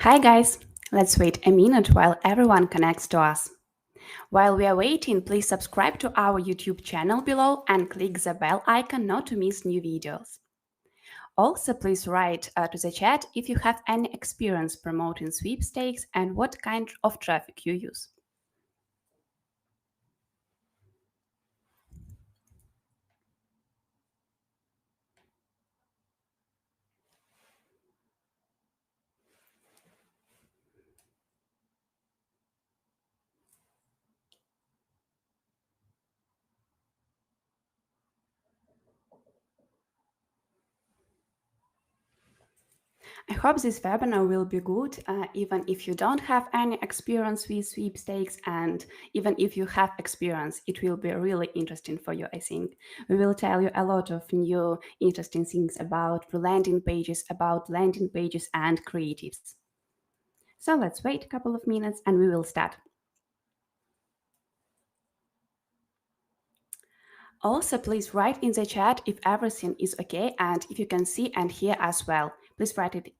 Hi guys, let's wait a minute while everyone connects to us. While we are waiting, please subscribe to our YouTube channel below and click the bell icon not to miss new videos. Also, please write to the chat if you have any experience promoting sweepstakes and what kind of traffic you use. I hope this webinar will be good, even if you don't have any experience with sweepstakes, and even if you have experience, it will be really interesting for you, I think. We will tell you a lot of new interesting things about landing pages and creatives. So let's wait a couple of minutes and we will start. Also, please write in the chat if everything is okay and if you can see and hear as well. Please write it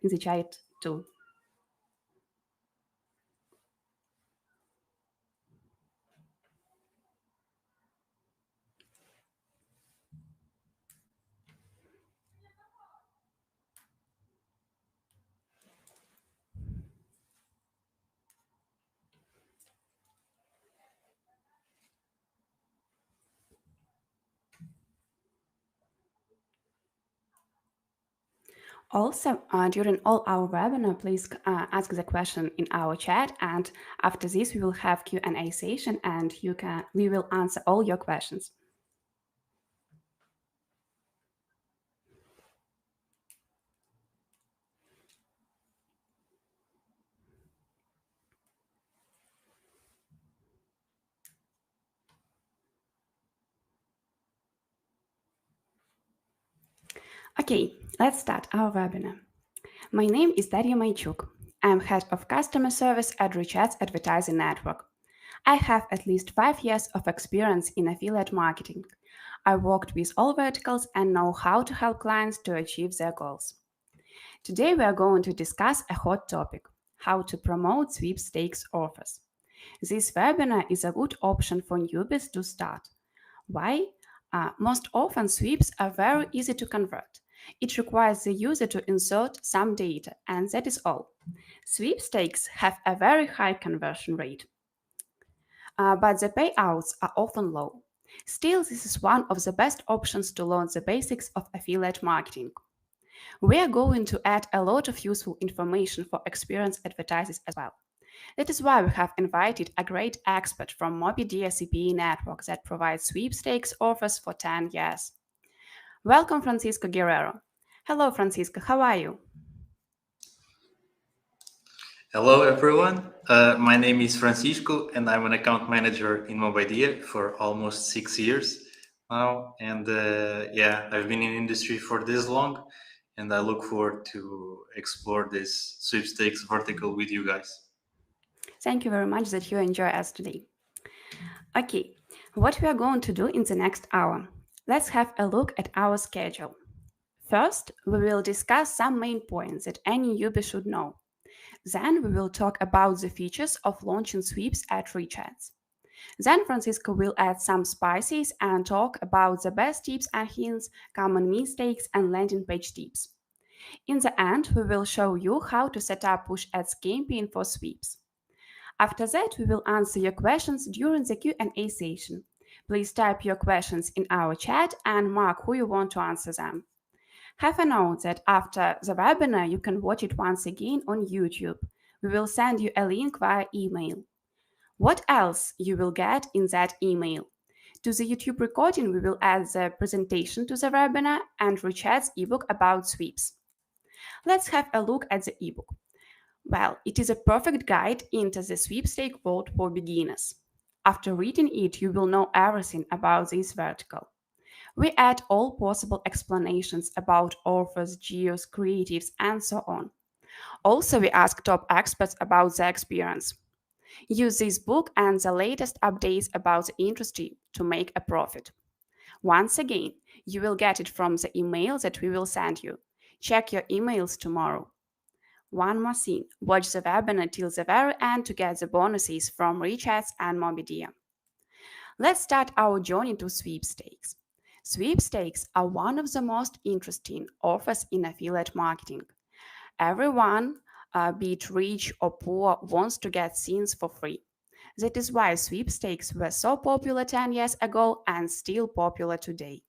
in the chat too. Also, during all our webinar, please ask the question in our chat, and after this, we will have Q&A session, and we will answer all your questions. Okay, let's start our webinar. My name is Daria Maichuk. I'm head of customer service at RichAds Advertising Network. I have at least 5 years of experience in affiliate marketing. I worked with all verticals and know how to help clients to achieve their goals. Today we are going to discuss a hot topic: how to promote sweepstakes offers. This webinar is a good option for newbies to start. Why? Most often sweeps are very easy to convert. It requires the user to insert some data, and that is all. Sweepstakes have a very high conversion rate, but the payouts are often low. Still, this is one of the best options to learn the basics of affiliate marketing. We are going to add a lot of useful information for experienced advertisers as well. That is why we have invited a great expert from Mobidea CPE network that provides sweepstakes offers for 10 years. Welcome, Francisco Guerreiro. Hello, Francisco. How are you? Hello, everyone. My name is Francisco, and I'm an account manager in Mobidea for almost 6 years now. And I've been in industry for this long, and I look forward to explore this sweepstakes vertical with you guys. Thank you very much that you enjoy us today. Okay, what we are going to do in the next hour? Let's have a look at our schedule. First, we will discuss some main points that any newbie should know. Then we will talk about the features of launching sweeps at RichAds. Then Francisco will add some spices and talk about the best tips and hints, common mistakes, and landing page tips. In the end, we will show you how to set up push ads campaign for sweeps. After that, we will answer your questions during the Q&A session. Please type your questions in our chat and mark who you want to answer them. Have a note that after the webinar, you can watch it once again on YouTube. We will send you a link via email. What else you will get in that email? To the YouTube recording, we will add the presentation to the webinar and RichAds ebook about sweeps. Let's have a look at the ebook. Well, it is a perfect guide into the sweepstake world for beginners. After reading it, you will know everything about this vertical. We add all possible explanations about offers, GEOs, creatives, and so on. Also, we ask top experts about their experience. Use this book and the latest updates about the industry to make a profit. Once again, you will get it from the email that we will send you. Check your emails tomorrow. one more thing, watch the webinar till the very end to get the bonuses from RichAds and Mobidea. Let's start our journey to sweepstakes. Sweepstakes are one of the most interesting offers in affiliate marketing. Everyone, be it rich or poor, wants to get things for free. That is why sweepstakes were so popular 10 years ago and still popular today.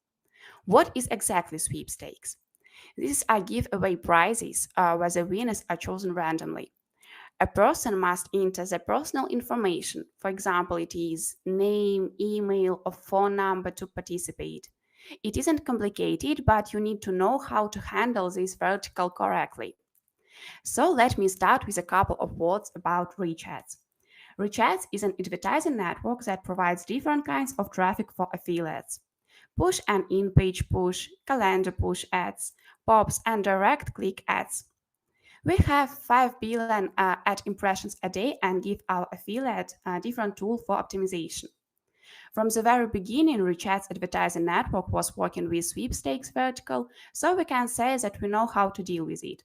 What is exactly sweepstakes? These are giveaway prizes where the winners are chosen randomly. A person must enter their personal information. For example, it is name, email, or phone number to participate. It isn't complicated, but you need to know how to handle this vertical correctly. So let me start with a couple of words about RichAds. RichAds is an advertising network that provides different kinds of traffic for affiliates. Push and in-page push, calendar push ads, pops, and direct click ads. We have 5 billion ad impressions a day and give our affiliate a different tool for optimization. From the very beginning, RichAds advertising network was working with sweepstakes vertical, so we can say that we know how to deal with it.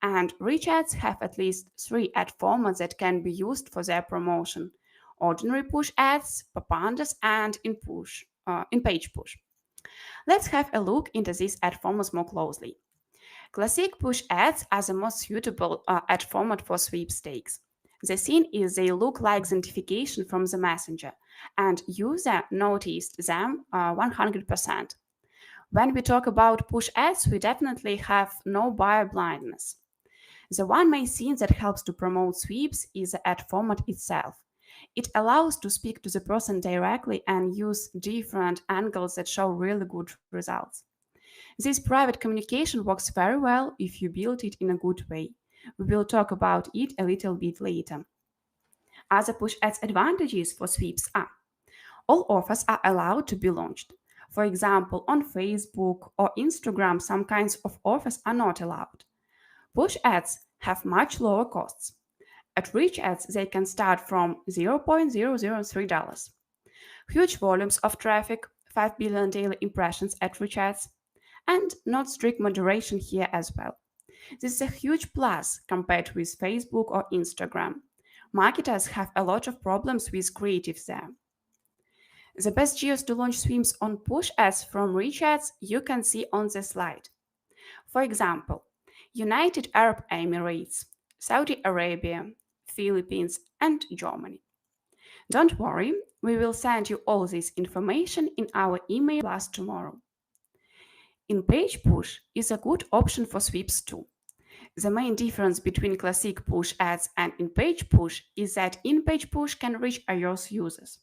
And RichAds have at least 3 ad formats that can be used for their promotion: ordinary push ads, pop-unders, and in-page push. Let's have a look into these ad formats more closely. Classic push ads are the most suitable ad format for sweepstakes. The thing is they look like the notification from the messenger, and user noticed them 100%. When we talk about push ads, we definitely have no buyer blindness. The one main thing that helps to promote sweeps is the ad format itself. It allows to speak to the person directly and use different angles that show really good results. This private communication works very well if you build it in a good way. We will talk about it a little bit later. Other push ads advantages for sweeps are: all offers are allowed to be launched. For example, on Facebook or Instagram, some kinds of offers are not allowed. Push ads have much lower costs. At RichAds, they can start from $0.003. Huge volumes of traffic, 5 billion daily impressions at RichAds, and not strict moderation here as well. This is a huge plus compared with Facebook or Instagram. Marketers have a lot of problems with creatives there. The best geos to launch sweeps on push ads from RichAds you can see on the slide. For example, United Arab Emirates, Saudi Arabia, Philippines, and Germany. Don't worry, we will send you all this information in our email blast tomorrow. In-page push is a good option for sweeps too. The main difference between classic push ads and in-page push is that in-page push can reach iOS users.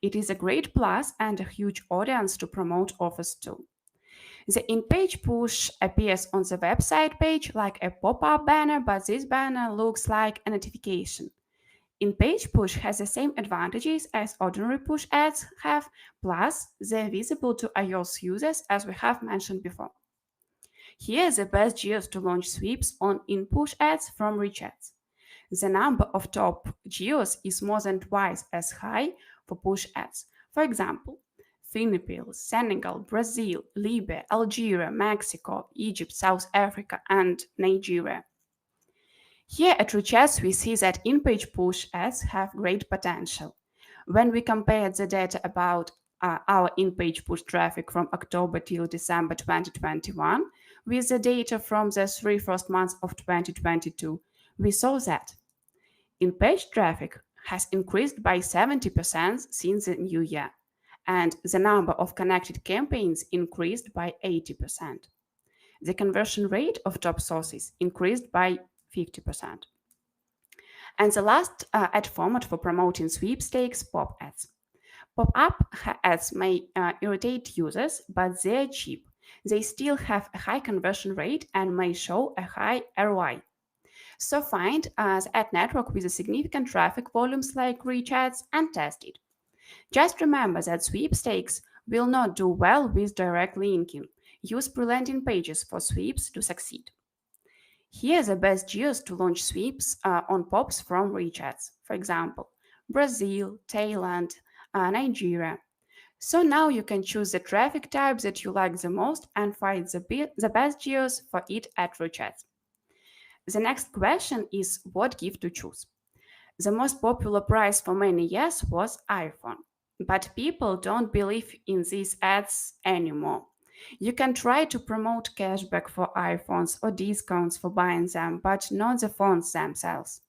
It is a great plus and a huge audience to promote offers to. The in-page push appears on the website page like a pop-up banner, but this banner looks like a notification. In-page push has the same advantages as ordinary push ads have, plus they're visible to iOS users as we have mentioned before. Here are the best geos to launch sweeps on in-push ads from RichAds. The number of top geos is more than twice as high for push ads. For example, Philippines, Senegal, Brazil, Libya, Algeria, Mexico, Egypt, South Africa, and Nigeria. Here at RichAds, we see that in-page push ads have great potential. When we compare the data about our in-page push traffic from October till December 2021 with the data from the 3 first months of 2022, we saw that in-page traffic has increased by 70% since the new year, and the number of connected campaigns increased by 80%. The conversion rate of top sources increased by 50%. And the last ad format for promoting sweepstakes, pop ads. Pop-up ads may irritate users, but they're cheap. They still have a high conversion rate and may show a high ROI. So find the ad network with a significant traffic volumes like RichAds and test it. Just remember that sweepstakes will not do well with direct linking. Use pre-landing pages for sweeps to succeed. Here are the best geos to launch sweeps on pops from RichAds. For example, Brazil, Thailand, Nigeria. So now you can choose the traffic type that you like the most and find the best geos for it at RichAds. The next question is what gift to choose. The most popular prize for many years was iPhone, but people don't believe in these ads anymore. You can try to promote cashback for iPhones or discounts for buying them, but not the phones themselves.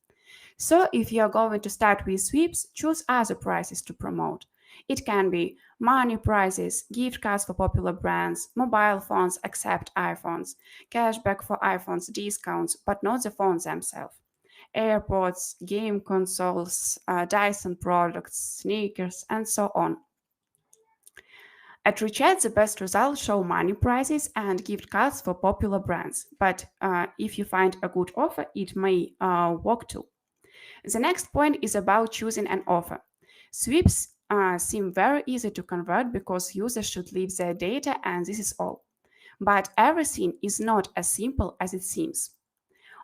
So, if you are going to start with sweeps, choose other prices to promote. It can be money prizes, gift cards for popular brands, mobile phones except iPhones, cashback for iPhones, discounts, but not the phones themselves. AirPods, game consoles, Dyson products, sneakers, and so on. At RichAds, the best results show money prizes and gift cards for popular brands, but if you find a good offer, it may work too. The next point is about choosing an offer. Sweeps seem very easy to convert because users should leave their data and this is all. But everything is not as simple as it seems.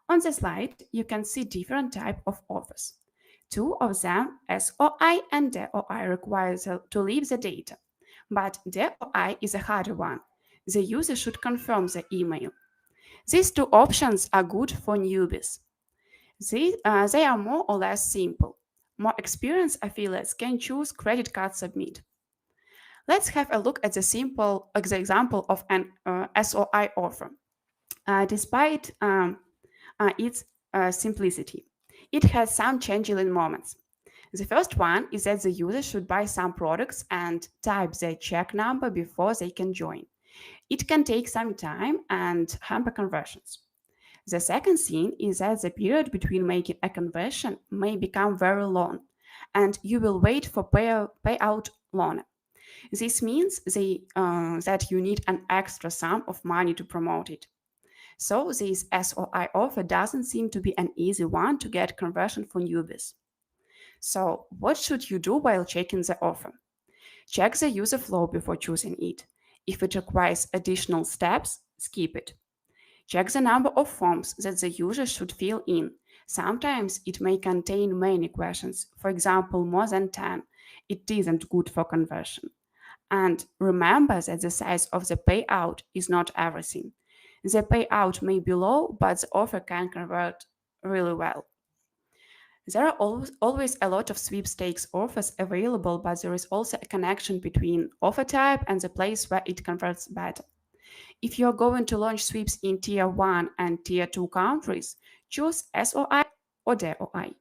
On the slide, you can see different types of offers. Two of them, SOI and DOI, require to leave the data. But DOI is a harder one. The user should confirm the email. These two options are good for newbies. They are more or less simple. More experienced affiliates can choose credit card submit. Let's have a look at the example of an SOI offer. Despite its simplicity, it has some changeling moments. The first one is that the user should buy some products and type their check number before they can join. It can take some time and hamper conversions. The second thing is that the period between making a conversion may become very long, and you will wait for payout longer. This means that you need an extra sum of money to promote it. So this SOI offer doesn't seem to be an easy one to get conversion for newbies. So what should you do while checking the offer? Check the user flow before choosing it. If it requires additional steps, skip it. Check the number of forms that the user should fill in. Sometimes it may contain many questions, for example, more than 10. It isn't good for conversion. And remember that the size of the payout is not everything. The payout may be low, but the offer can convert really well. There are always a lot of sweepstakes offers available, but there is also a connection between offer type and the place where it converts better. If you're going to launch sweeps in Tier 1 and Tier 2 countries, choose SOI or DOI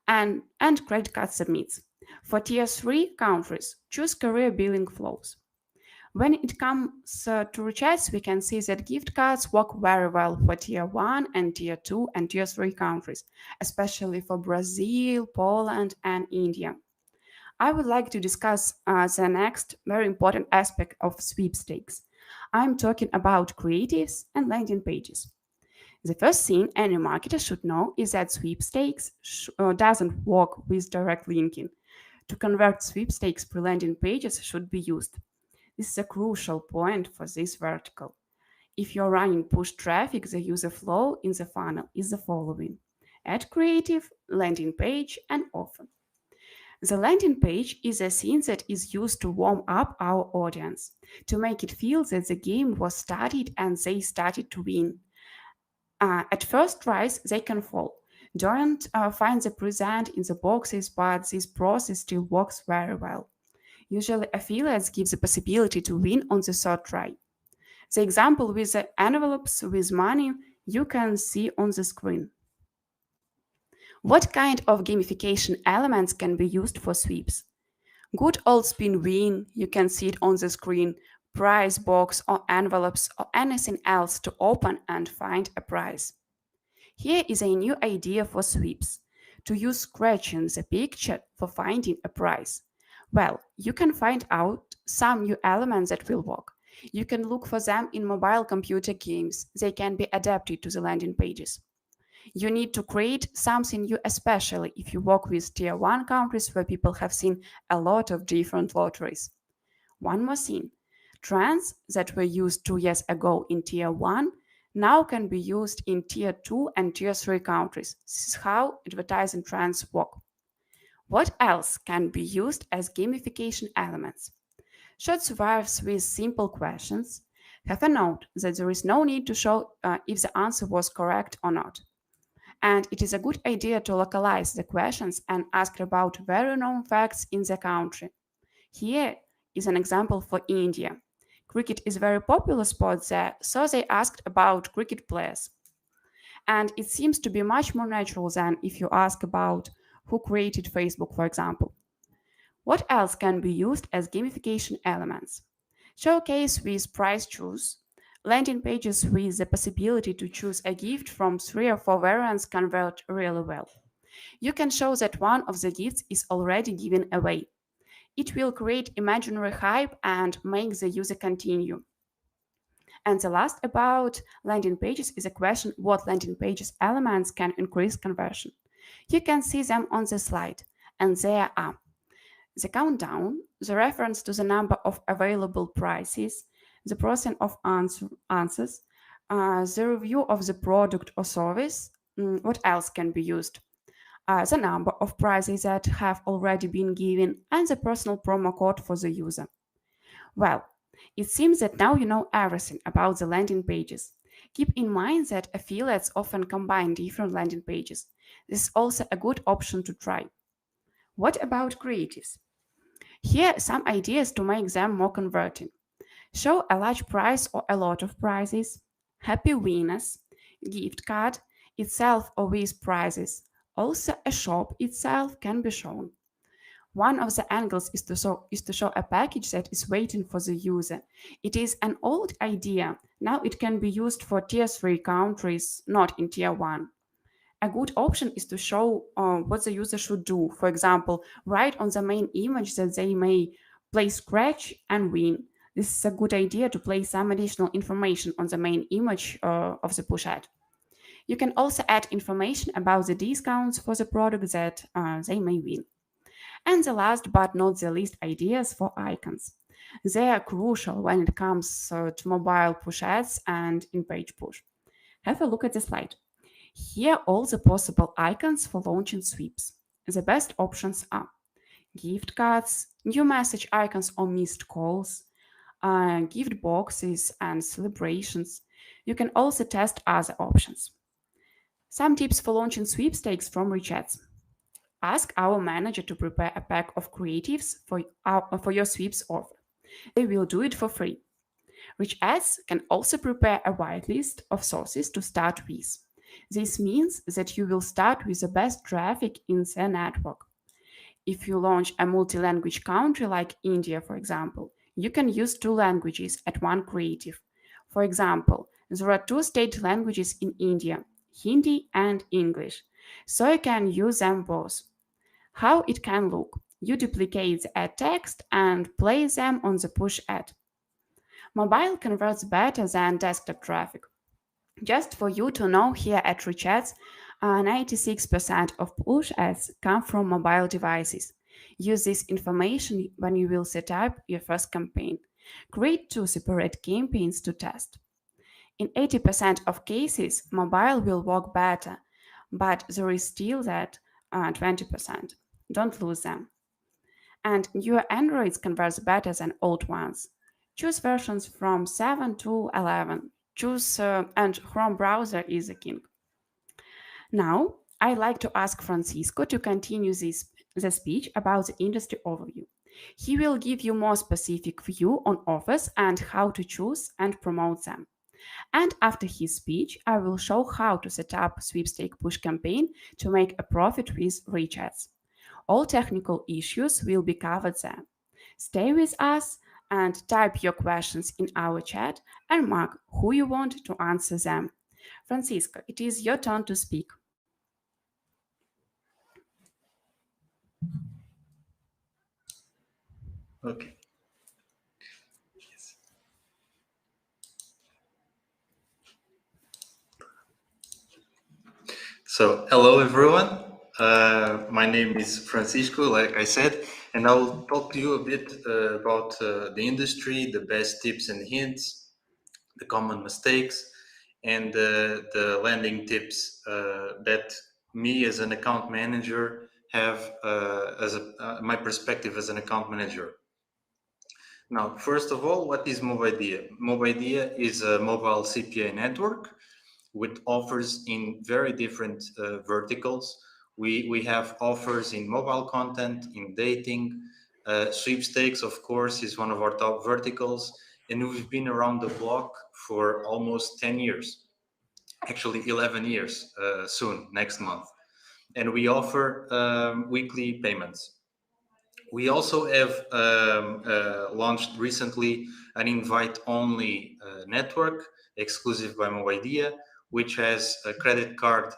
and credit card submits. For Tier 3 countries, choose career billing flows. When it comes to RichAds, we can see that gift cards work very well for Tier 1 and Tier 2 and Tier 3 countries, especially for Brazil, Poland, and India. I would like to discuss the next very important aspect of sweepstakes. I'm talking about creatives and landing pages. The first thing any marketer should know is that sweepstakes doesn't work with direct linking. To convert sweepstakes pre landing pages should be used. This is a crucial point for this vertical. If you're running push traffic, the user flow in the funnel is the following: add creative, landing page, and offer. The landing page is a scene that is used to warm up our audience, to make it feel that the game was started and they started to win. At first tries, they can fall. Don't find the present in the boxes, but this process still works very well. Usually, affiliates give the possibility to win on the third try. The example with the envelopes with money you can see on the screen. What kind of gamification elements can be used for sweeps? Good old spin win, you can see it on the screen, prize box or envelopes or anything else to open and find a prize. Here is a new idea for sweeps: to use scratching the picture for finding a prize. Well, you can find out some new elements that will work. You can look for them in mobile computer games. They can be adapted to the landing pages. You need to create something new, especially if you work with Tier 1 countries where people have seen a lot of different lotteries. One more thing: trends that were used 2 years ago in Tier 1 now can be used in Tier 2 and Tier 3 countries. This is how advertising trends work. What else can be used as gamification elements? Short surveys with simple questions. Have a note that there is no need to show if the answer was correct or not. And it is a good idea to localize the questions and ask about very known facts in the country. Here is an example for India. Cricket is a very popular sport there, so they asked about cricket players. And it seems to be much more natural than if you ask about who created Facebook, for example. What else can be used as gamification elements? Showcase with prize choose. Landing pages with the possibility to choose a gift from 3 or 4 variants convert really well. You can show that one of the gifts is already given away. It will create imaginary hype and make the user continue. And the last about landing pages is a question what landing pages elements can increase conversion. You can see them on the slide, and there are the countdown, the reference to the number of available prices, the percent of answers, the review of the product or service. What else can be used? The number of prizes that have already been given, and the personal promo code for the user. Well, it seems that now you know everything about the landing pages. Keep in mind that affiliates often combine different landing pages. This is also a good option to try. What about creatives? Here are some ideas to make them more converting. Show a large prize or a lot of prizes, happy winners, gift card itself or with prizes. Also, a shop itself can be shown. One of the angles is to show a package that is waiting for the user. It is an old idea. Now it can be used for tier 3 countries, not in tier 1. A good option is to show what the user should do. For example, write on the main image that they may play scratch and win. This is a good idea to place some additional information on the main image of the push ad. You can also add information about the discounts for the product that they may win. And the last but not the least, ideas for icons. They are crucial when it comes to mobile push ads and in-page push. Have a look at the slide. Here are all the possible icons for launching sweeps. The best options are gift cards, new message icons or missed calls, gift boxes and celebrations. You can also test other options. Some tips for launching sweepstakes from RichAds. Ask our manager to prepare a pack of creatives for your sweeps offer. They will do it for free. RichAds can also prepare a whitelist of sources to start with. This means that you will start with the best traffic in their network. If you launch a multi-language country like India, for example, you can use 2 languages at one creative. For example, there are 2 state languages in India, Hindi and English, so you can use them both. How it can look. You duplicate the ad text and place them on the push ad. Mobile converts better than desktop traffic. Just for you to know, here at RichAds, 96% of push ads come from mobile devices. Use this information when you will set up your first campaign. Create 2 separate campaigns to test. In 80% of cases, mobile will work better, but there is still that 20%. Don't lose them. And newer Androids converts better than old ones. Choose versions from 7 to 11. Choose and Chrome browser is the king. Now, I'd like to ask Francisco to continue the speech about the industry overview. He will give you more specific view on offers and how to choose and promote them. And after his speech, I will show how to set up sweepstake push campaign to make a profit with RichAds. All technical issues will be covered there. Stay with us and type your questions in our chat and mark who you want to answer them. Francisco, it is your turn to speak. Okay. Yes. So, hello everyone. My name is Francisco, like I said, and I'll talk to you a bit about the industry, the best tips and hints, the common mistakes, and the landing tips that me as an account manager have my perspective as an account manager. Now, first of all, what is Mobidea? Mobidea is a mobile CPA network. with offers in very different verticals. We have offers in mobile content, in dating. Sweepstakes, of course, is one of our top verticals, and we've been around the block for almost 10 years, actually 11 years soon, next month. And we offer weekly payments. We also have launched recently an invite-only network exclusive by Mobidea, which has a credit card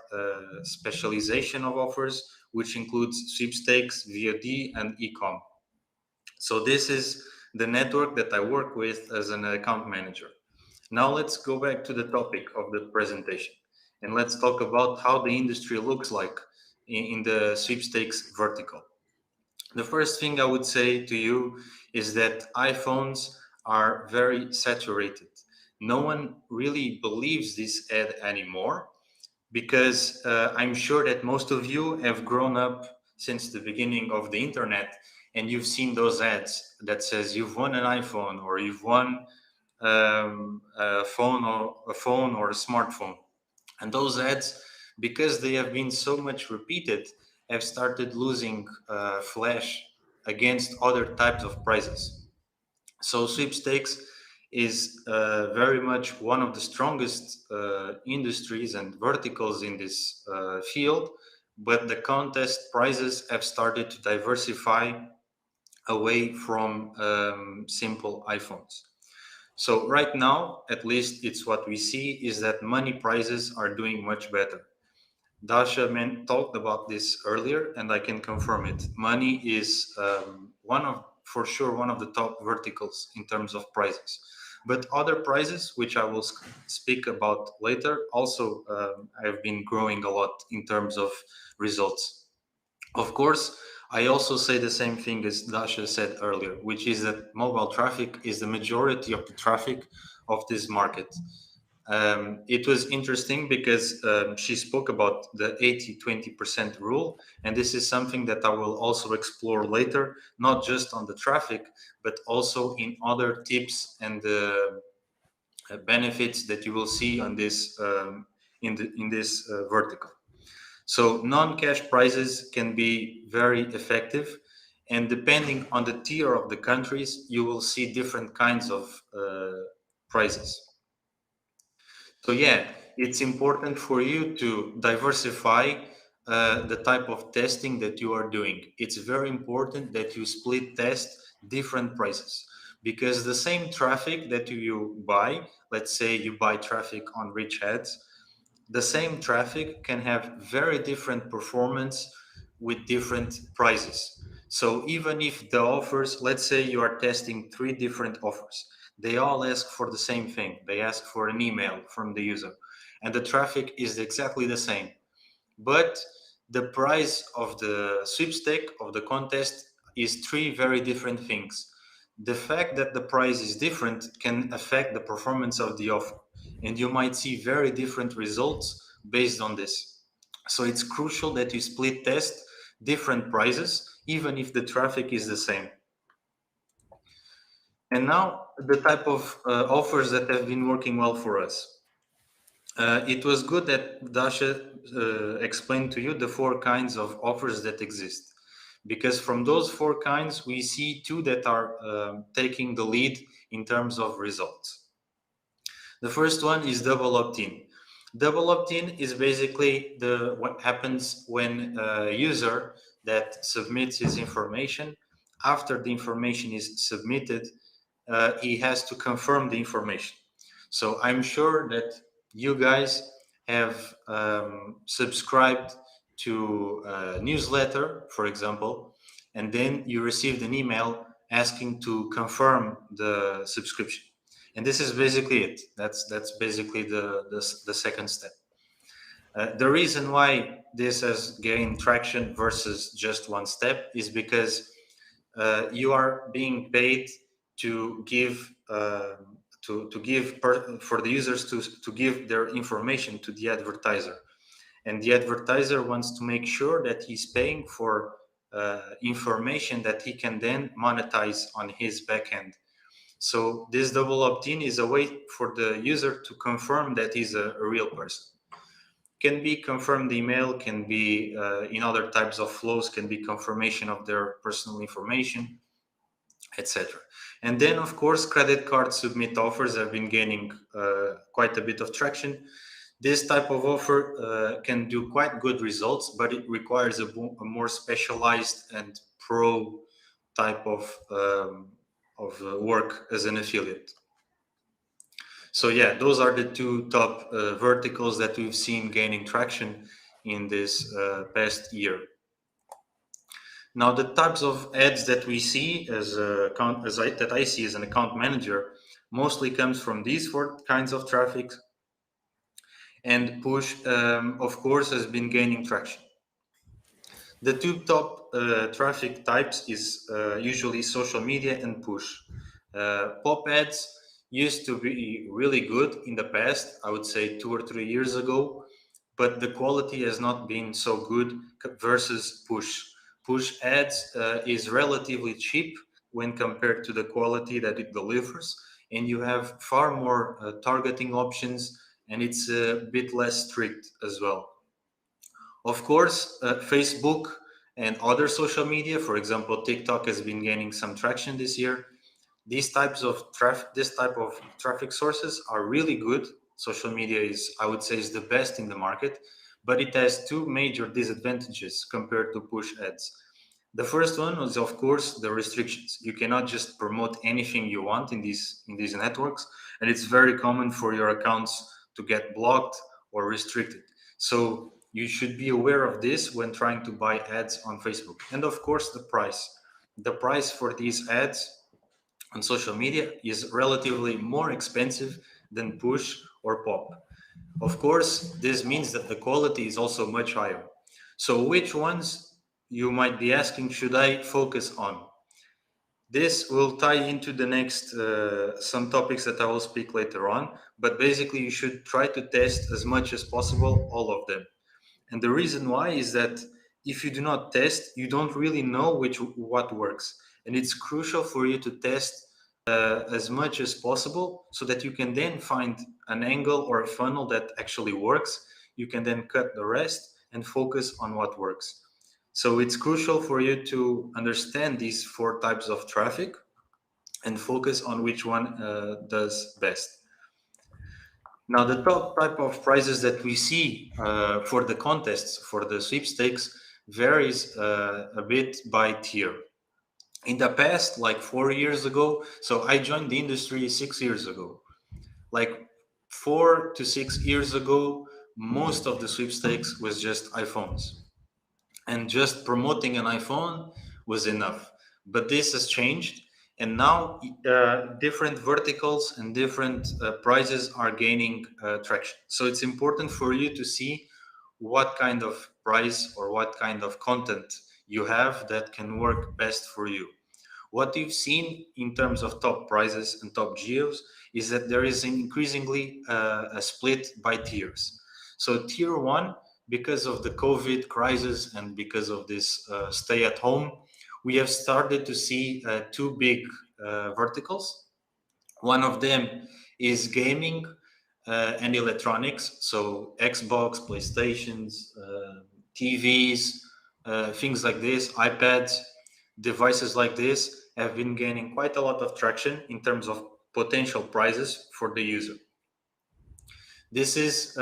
specialization of offers, which includes sweepstakes, VOD, and e-com. So this is the network that I work with as an account manager. Now let's go back to the topic of the presentation, and let's talk about how the industry looks like in the sweepstakes vertical. The first thing I would say to you is that iPhones are very saturated. No one really believes this ad anymore because I'm sure that most of you have grown up since the beginning of the internet, and you've seen those ads that says you've won an iPhone, or you've won a phone or a smartphone. And those ads, because they have been so much repeated, have started losing flash against other types of prizes. So sweepstakes is very much one of the strongest industries and verticals in this field, but the contest prizes have started to diversify away from simple iPhones. So right now, at least it's what we see, is that money prizes are doing much better. Dasha talked about this earlier, and I can confirm it. Money is for sure, one of the top verticals in terms of prizes. But other prizes, which I will speak about later, also have been growing a lot in terms of results. Of course, I also say the same thing as Dasha said earlier, which is that mobile traffic is the majority of the traffic of this market. It was interesting because she spoke about the 80-20% rule, and this is something that I will also explore later, not just on the traffic, but also in other tips and benefits that you will see on this in this vertical. So non-cash prizes can be very effective, and depending on the tier of the countries, you will see different kinds of prizes. So yeah, it's important for you to diversify the type of testing that you are doing. It's very important that you split test different prices, because the same traffic that you buy, let's say you buy traffic on RichAds, the same traffic can have very different performance with different prices. So even if the offers, let's say you are testing 3 different offers, they all ask for the same thing. They ask for an email from the user, and the traffic is exactly the same. But the price of the sweepstake of the contest is 3 very different things. The fact that the price is different can affect the performance of the offer, and you might see very different results based on this. So it's crucial that you split test different prices, even if the traffic is the same. And now the type of offers that have been working well for us. It was good that Dasha explained to you the 4 kinds of offers that exist, because from those 4 kinds, we see 2 that are taking the lead in terms of results. The first one is double opt-in. Double opt-in is basically what happens when a user that submits his information, after the information is submitted, he has to confirm the information. So I'm sure that you guys have subscribed to a newsletter, for example, and then you received an email asking to confirm the subscription. And this is basically it. That's basically the second step. The reason why this has gained traction versus just one step is because you are being paid to give for the users to give their information to the advertiser, and the advertiser wants to make sure that he's paying for information that he can then monetize on his backend. So this double opt-in is a way for the user to confirm that he's a real person. Can be confirmed email, can be in other types of flows, can be confirmation of their personal information, etc. And then, of course, credit card submit offers have been gaining quite a bit of traction. This type of offer can do quite good results, but it requires a more specialized and pro type of work as an affiliate. So yeah, those are the two top verticals that we've seen gaining traction in this past year. Now, the types of ads that we see that I see as an account manager mostly comes from these four kinds of traffic, and push, of course, has been gaining traction. The two top traffic types is usually social media and push. Pop ads used to be really good in the past, I would say 2 or 3 years ago, but the quality has not been so good versus push. Push ads is relatively cheap when compared to the quality that it delivers, and you have far more targeting options, and it's a bit less strict as well. Of course, Facebook and other social media, for example, TikTok has been gaining some traction this year. This type of traffic sources are really good. Social media is, I would say, is the best in the market, but it has two major disadvantages compared to push ads. The first one is, of course, the restrictions. You cannot just promote anything you want in these networks, and it's very common for your accounts to get blocked or restricted. So you should be aware of this when trying to buy ads on Facebook. And of course, the price. The price for these ads on social media is relatively more expensive than push or pop. Of course, this means that the quality is also much higher. So, which ones, you might be asking, should I focus on? This will tie into the next some topics that I will speak later on, but basically, you should try to test as much as possible all of them. And the reason why is that if you do not test, you don't really know what works. And it's crucial for you to test as much as possible so that you can then find an angle or a funnel that actually works. You can then cut the rest and focus on what works. So it's crucial for you to understand these four types of traffic and focus on which one does best. Now, the top type of prizes that we see for the contests, for the sweepstakes, varies a bit by tier. In the past, like 4 years ago, so I joined the industry 6 years ago. Like 4 to 6 years ago, most of the sweepstakes was just iPhones, and just promoting an iPhone was enough. But this has changed, and now different verticals and different prices are gaining traction. So it's important for you to see what kind of price or what kind of content you have that can work best for you. What you've seen in terms of top prizes and top geos is that there is increasingly a split by tiers. So tier one, because of the COVID crisis and because of this stay at home, we have started to see two big verticals. One of them is gaming and electronics, so Xbox, PlayStations, TVs, things like this, iPads, devices like this have been gaining quite a lot of traction in terms of potential prizes for the user. This is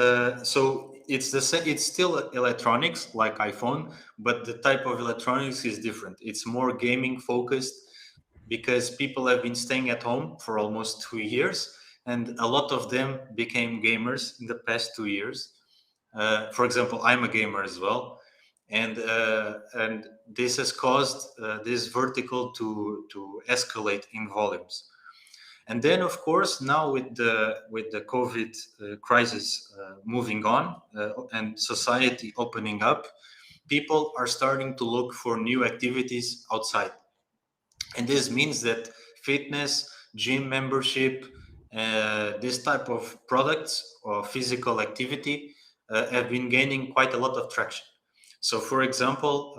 so it's still electronics like iPhone, but the type of electronics is different. It's more gaming focused because people have been staying at home for almost 2 years, and a lot of them became gamers in the past 2 years. For example, I'm a gamer as well, and this has caused this vertical to escalate in volumes. And then, of course, now with the COVID crisis moving on and society opening up, people are starting to look for new activities outside. And this means that fitness, gym membership, this type of products or physical activity have been gaining quite a lot of traction. So, for example,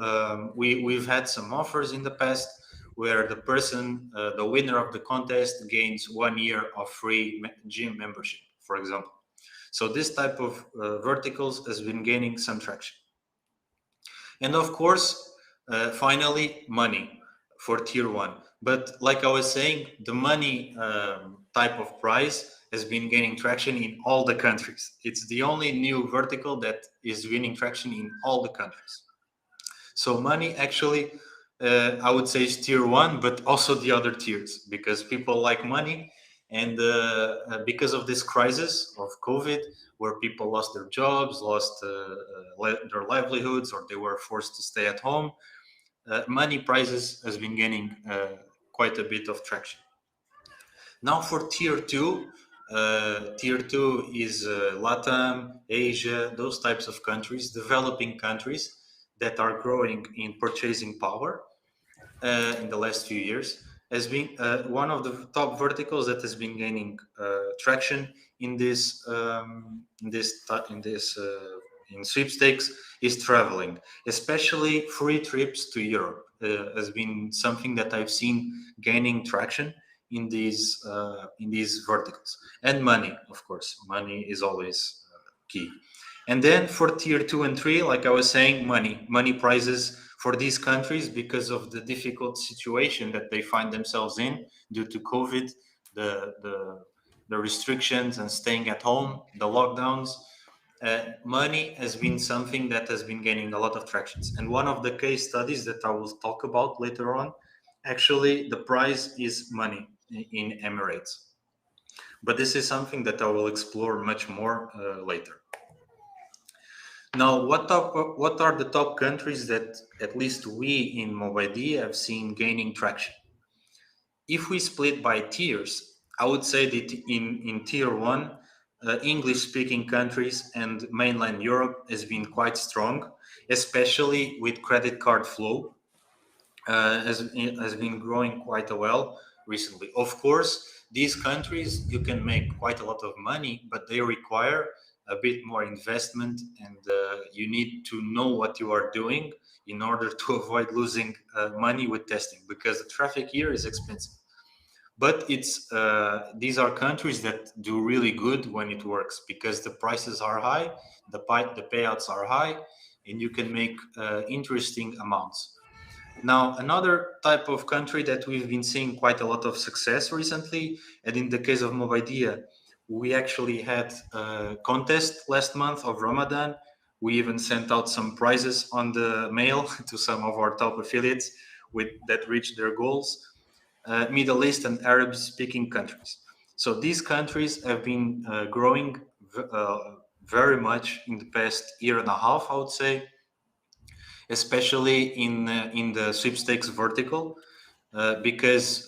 we've had some offers in the past where the winner of the contest, gains 1 year of free gym membership, for example. So this type of verticals has been gaining some traction. And of course, finally, money for tier one. But like I was saying, the money type of price has been gaining traction in all the countries. It's the only new vertical that is gaining traction in all the countries. So money actually, I would say, is tier one, but also the other tiers, because people like money. And because of this crisis of COVID, where people lost their jobs, lost their livelihoods, or they were forced to stay at home, money prices has been gaining quite a bit of traction. Now for tier two is Latam, Asia, those types of countries, developing countries that are growing in purchasing power in the last few years, has been one of the top verticals that has been gaining traction in in sweepstakes is traveling, especially free trips to Europe has been something that I've seen gaining traction in these verticals. And money, of course, money is always key. And then for tier two and three, like I was saying, money prices for these countries, because of the difficult situation that they find themselves in due to COVID, the restrictions and staying at home, the lockdowns. Money has been something that has been gaining a lot of tractions. And one of the case studies that I will talk about later on, actually, the price is money in Emirates. But this is something that I will explore much more later. Now, what are the top countries that at least we in Mobidea have seen gaining traction? If we split by tiers, I would say that in tier one, English-speaking countries and mainland Europe has been quite strong, especially with credit card flow has been growing quite well recently. Of course, these countries, you can make quite a lot of money, but they require a bit more investment, and you need to know what you are doing in order to avoid losing money with testing, because the traffic here is expensive. But it's these are countries that do really good when it works, because the prices are high, the payouts are high, and you can make interesting amounts. Now, another type of country that we've been seeing quite a lot of success recently, and in the case of Mobidea, we actually had a contest last month of Ramadan. We even sent out some prizes on the mail to some of our top affiliates that reached their goals. Middle East and Arab-speaking countries. So these countries have been growing very much in the past year and a half, I would say, especially in the sweepstakes vertical, because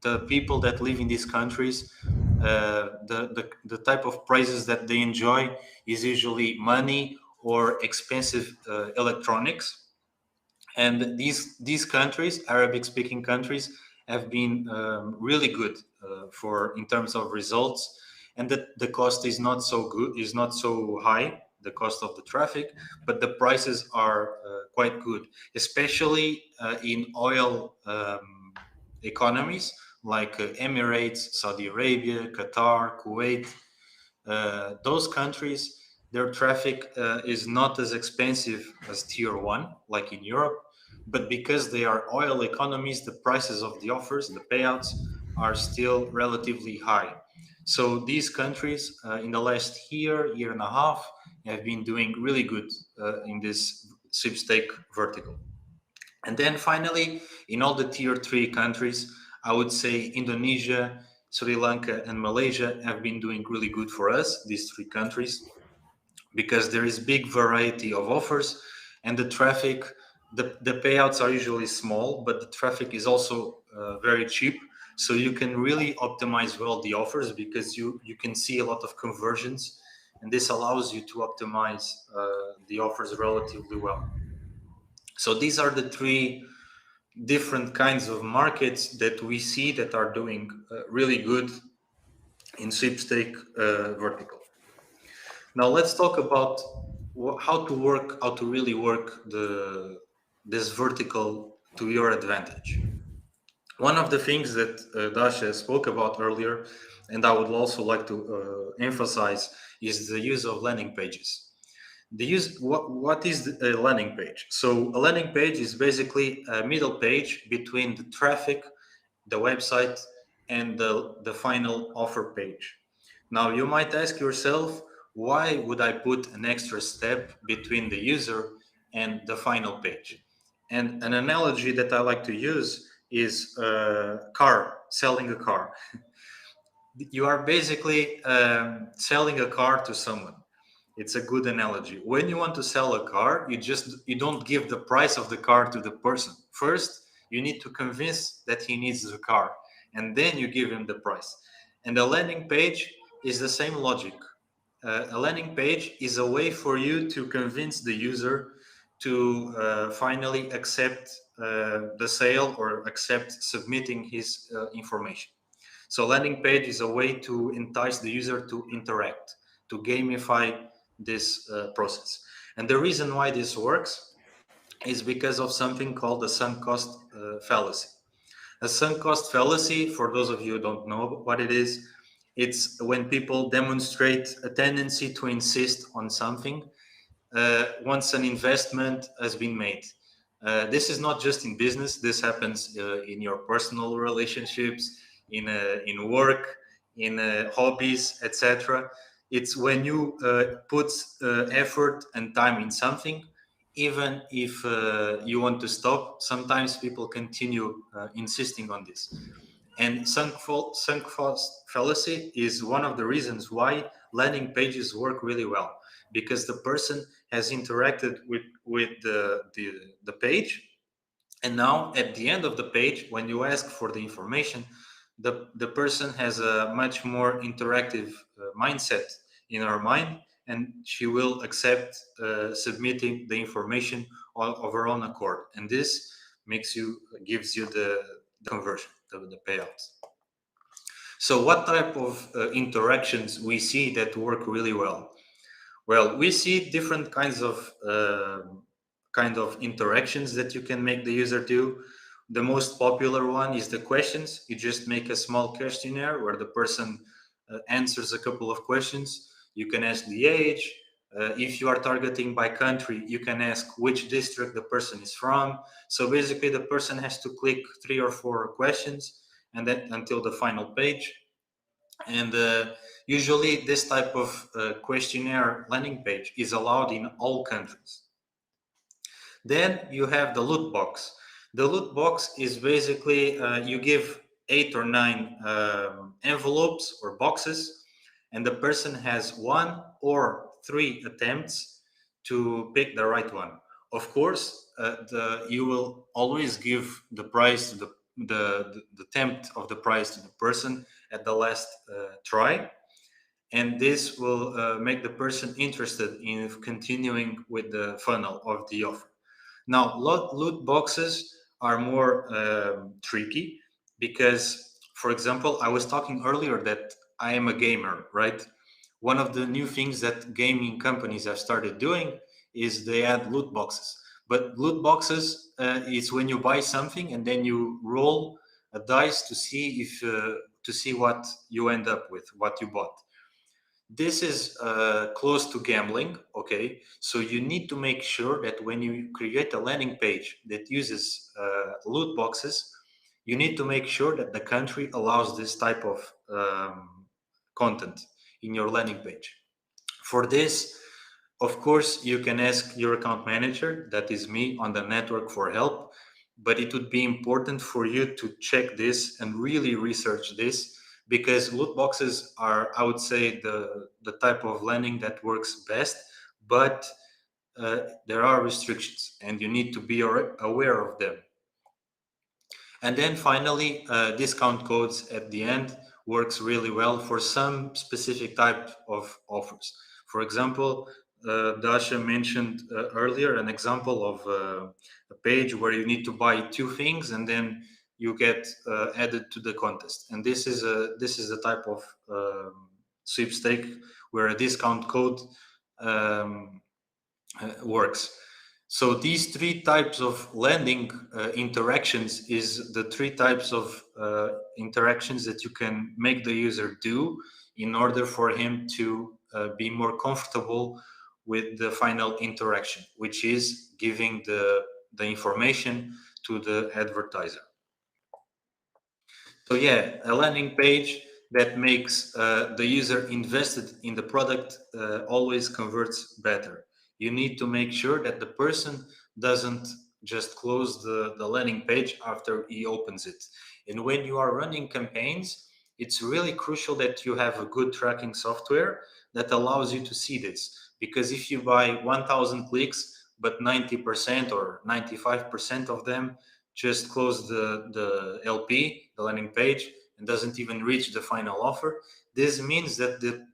the people that live in these countries, the type of prizes that they enjoy is usually money or expensive electronics. And these countries, Arabic speaking countries, have been really good for in terms of results, and that the cost is not so good, is not so high, the cost of the traffic, but the prices are quite good, especially in oil economies like Emirates, Saudi Arabia, Qatar, Kuwait. Those countries, their traffic is not as expensive as tier one, like in Europe, but because they are oil economies, the prices of the offers, the payouts, are still relatively high. So these countries, in the last year and a half, have been doing really good in this sweepstake vertical. And then finally, in all the tier three countries, I would say Indonesia, Sri Lanka, and Malaysia have been doing really good for us, these three countries, because there is big variety of offers, and the traffic, the payouts are usually small, but the traffic is also very cheap. So you can really optimize well the offers, because you can see a lot of conversions, and this allows you to optimize the offers relatively well. So these are the three different kinds of markets that we see that are doing really good in sweepstake vertical. Now let's talk about how to really work this vertical to your advantage. One of the things that Dasha spoke about earlier, and I would also like to emphasize, is the use of landing pages. What is a landing page? So a landing page is basically a middle page between the traffic, the website, and the final offer page. Now you might ask yourself, why would I put an extra step between the user and the final page? And an analogy that I like to use is a car, selling a car. You are basically selling a car to someone. It's a good analogy. When you want to sell a car, you don't give the price of the car to the person. First, you need to convince that he needs the car, and then you give him the price. And a landing page is the same logic. A landing page is a way for you to convince the user to finally accept the sale or accept submitting his information. So landing page is a way to entice the user to interact, to gamify this process. And the reason why this works is because of something called the sunk cost fallacy. A sunk cost fallacy, for those of you who don't know what it is, it's when people demonstrate a tendency to insist on something once an investment has been made. This is not just in business. This happens in your personal relationships, in work, in hobbies, etc. It's when you put effort and time in something, even if you want to stop. Sometimes people continue insisting on this. And sunk cost fallacy is one of the reasons why landing pages work really well, because the person has interacted with the page, and now at the end of the page, when you ask for the information, the person has a much more interactive mindset in her mind, and she will accept submitting the information of her own accord, and this gives you the conversion, the payouts. So what type of interactions we see that work really well? Well, we see different kind of interactions that you can make the user do. The most popular one is the questions. You just make a small questionnaire where the person answers a couple of questions. You can ask the age. If you are targeting by country, you can ask which district the person is from. So basically, the person has to click 3 or 4 questions, and then until the final page. And usually, this type of questionnaire landing page is allowed in all countries. Then you have the loot box. The loot box is basically you give 8 or 9 envelopes or boxes, and the person has 1 or 3 attempts to pick the right one. Of course, you will always give the prize to the attempt of the prize to the person at the last try, and this will make the person interested in continuing with the funnel of the offer. Now, loot boxes are more tricky because, for example, I was talking earlier that I am a gamer, right? One of the new things that gaming companies have started doing is they add loot boxes. But loot boxes is when you buy something and then you roll a dice to see if to see what you end up with, what you bought. This is close to gambling, okay? So you need to make sure that when you create a landing page that uses loot boxes, you need to make sure that the country allows this type of content in your landing page. For this, of course, you can ask your account manager, that is me, on the network for help, but it would be important for you to check this and really research this, because loot boxes are, I would say, the type of landing that works best, but there are restrictions and you need to be aware of them. And then finally, discount codes at the end works really well for some specific type of offers. For example, Dasha mentioned earlier an example of a page where you need to buy 2 things and then you get added to the contest. And this is a type of sweepstake where a discount code works. So these three types of landing interactions is the three types of interactions that you can make the user do in order for him to be more comfortable with the final interaction, which is giving the information to the advertiser. So yeah, a landing page that makes the user invested in the product always converts better. You need to make sure that the person doesn't just close the landing page after he opens it. And when you are running campaigns, it's really crucial that you have a good tracking software that allows you to see this. Because if you buy 1,000 clicks, but 90% or 95% of them just close the LP, the landing page, and doesn't even reach the final offer, this means that the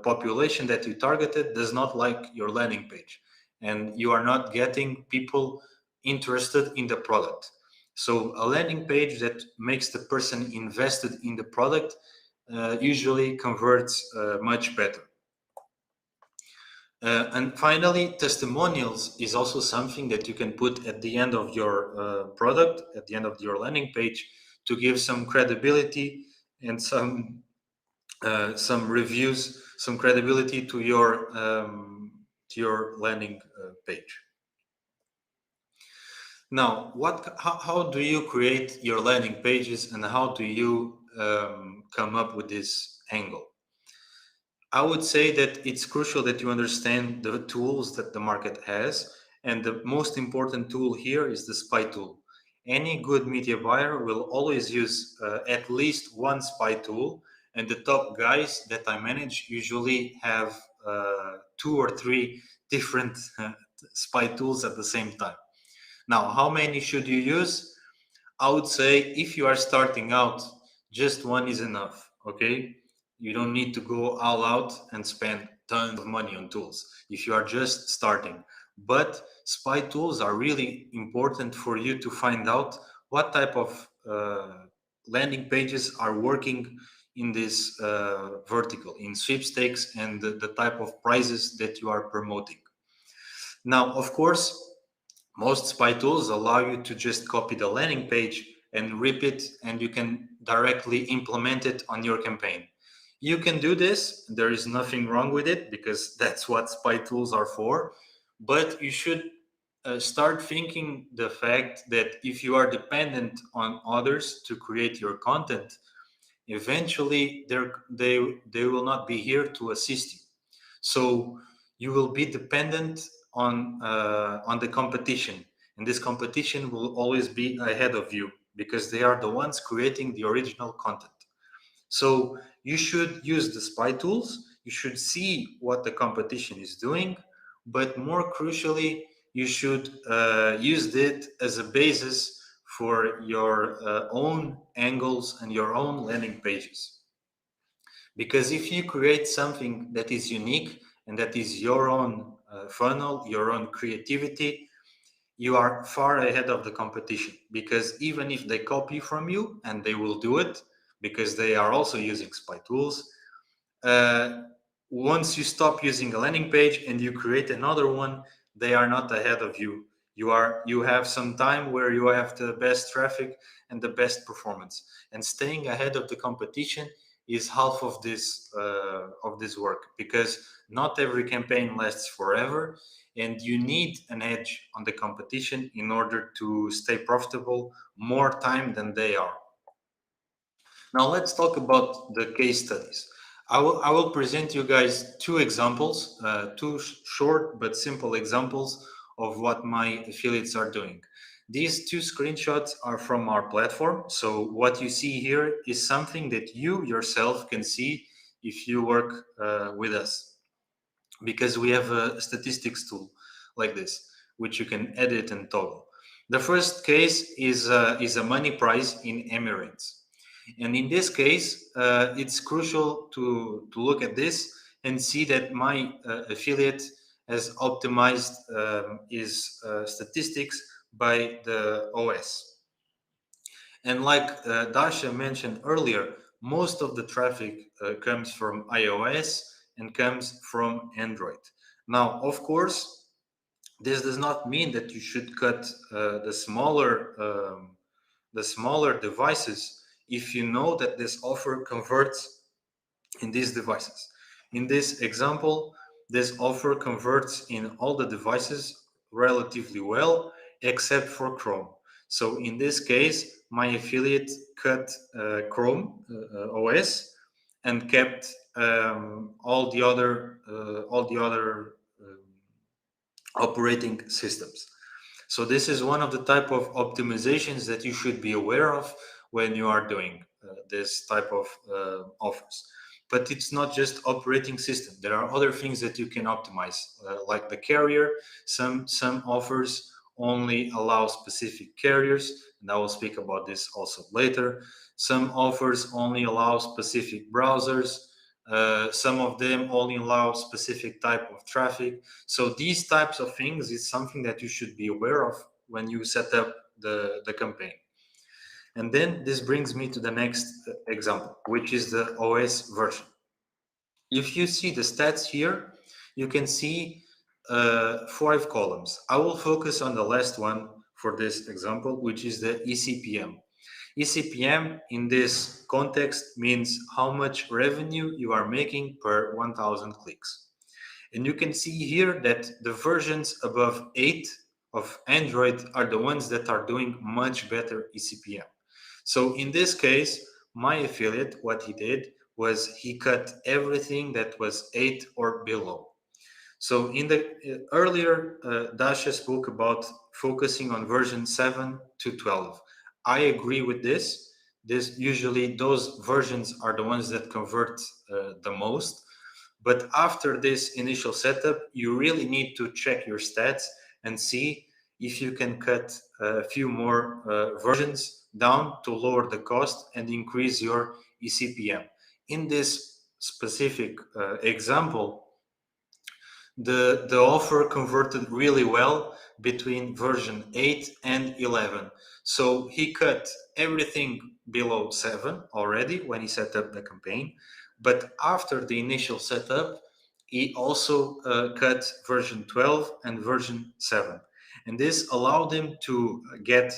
population that you targeted does not like your landing page, and you are not getting people interested in the product. So a landing page that makes the person invested in the product usually converts much better. And finally, testimonials is also something that you can put at the end of your product, at the end of your landing page, to give some credibility and some reviews, some credibility to your landing page. Now, how do you create your landing pages, and how do you come up with this angle? I would say that it's crucial that you understand the tools that the market has. And the most important tool here is the spy tool. Any good media buyer will always use at least one spy tool. And the top guys that I manage usually have two or three different spy tools at the same time. Now, how many should you use? I would say if you are starting out, just one is enough. Okay, you don't need to go all out and spend tons of money on tools if you are just starting. But spy tools are really important for you to find out what type of landing pages are working in this vertical, in sweepstakes, and the type of prizes that you are promoting. Now, of course, most spy tools allow you to just copy the landing page and rip it, and you can directly implement it on your campaign. You can do this, there is nothing wrong with it because that's what spy tools are for. But you should start thinking the fact that if you are dependent on others to create your content, eventually they will not be here to assist you. So you will be dependent on the competition, and this competition will always be ahead of you because they are the ones creating the original content. So you should use the spy tools. You should see what the competition is doing, but more crucially, you should use it as a basis for your own angles and your own landing pages. Because if you create something that is unique and that is your own funnel, your own creativity, you are far ahead of the competition. Because even if they copy from you, and they will do it because they are also using spy tools, uh, once you stop using a landing page and you create another one, they are not ahead of you. You have some time where you have the best traffic and the best performance, and staying ahead of the competition is half of this work, because not every campaign lasts forever, and you need an edge on the competition in order to stay profitable more time than they are. Now let's talk about the case studies. I will present you guys two examples, two short but simple examples of what my affiliates are doing. These two screenshots are from our platform. So what you see here is something that you yourself can see if you work with us, because we have a statistics tool like this, which you can edit and toggle. The first case is a money prize in Emirates. And in this case, it's crucial to look at this and see that my affiliate has optimized his statistics by the OS. And like Dasha mentioned earlier, most of the traffic comes from iOS and comes from Android. Now, of course, This does not mean that you should cut the smaller devices if you know that this offer converts in these devices. In this example, this offer converts in all the devices relatively well, except for Chrome. So in this case, my affiliate cut Chrome OS and kept all the other operating systems. So this is one of the type of optimizations that you should be aware of when you are doing this type of offers. But it's not just operating system. There are other things that you can optimize, like the carrier. Some offers only allow specific carriers, and I will speak about this also later. Some offers only allow specific browsers. Some of them only allow specific type of traffic. So these types of things is something that you should be aware of when you set up the campaign. And then this brings me to the next example, which is the OS version. If you see the stats here, you can see 5 columns. I will focus on the last one for this example, which is the ECPM. ECPM in this context means how much revenue you are making per 1000 clicks. And you can see here that the versions above 8 of Android are the ones that are doing much better ECPM. So in this case, my affiliate, what he did was he cut everything that was 8 or below. So in the earlier, Dasha spoke about focusing on version 7 to 12. I agree with this. This usually those versions are the ones that convert the most. But after this initial setup, you really need to check your stats and see if you can cut a few more versions down to lower the cost and increase your ECPM. In this specific example, the offer converted really well between version 8 and 11. So he cut everything below 7 already when he set up the campaign. But after the initial setup, he also cut version 12 and version 7. And this allowed him to get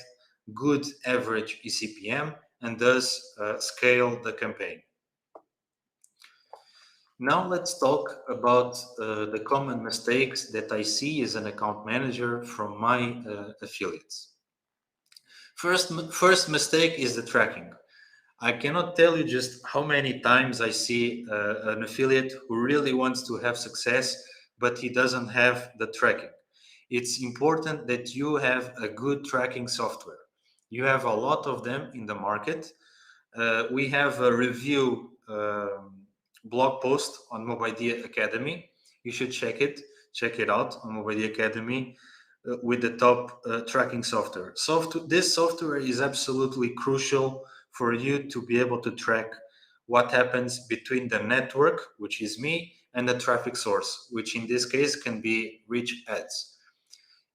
good average ECPM and thus scale the campaign. Now let's talk about the common mistakes that I see as an account manager from my affiliates. First mistake is the tracking. I cannot tell you just how many times I see an affiliate who really wants to have success, but he doesn't have the tracking. It's important that you have a good tracking software. You have a lot of them in the market. We have a review blog post on Mobidea Academy. You should check it out on Mobidea Academy with the top tracking software. This software is absolutely crucial for you to be able to track what happens between the network, which is me, and the traffic source, which in this case can be RichAds.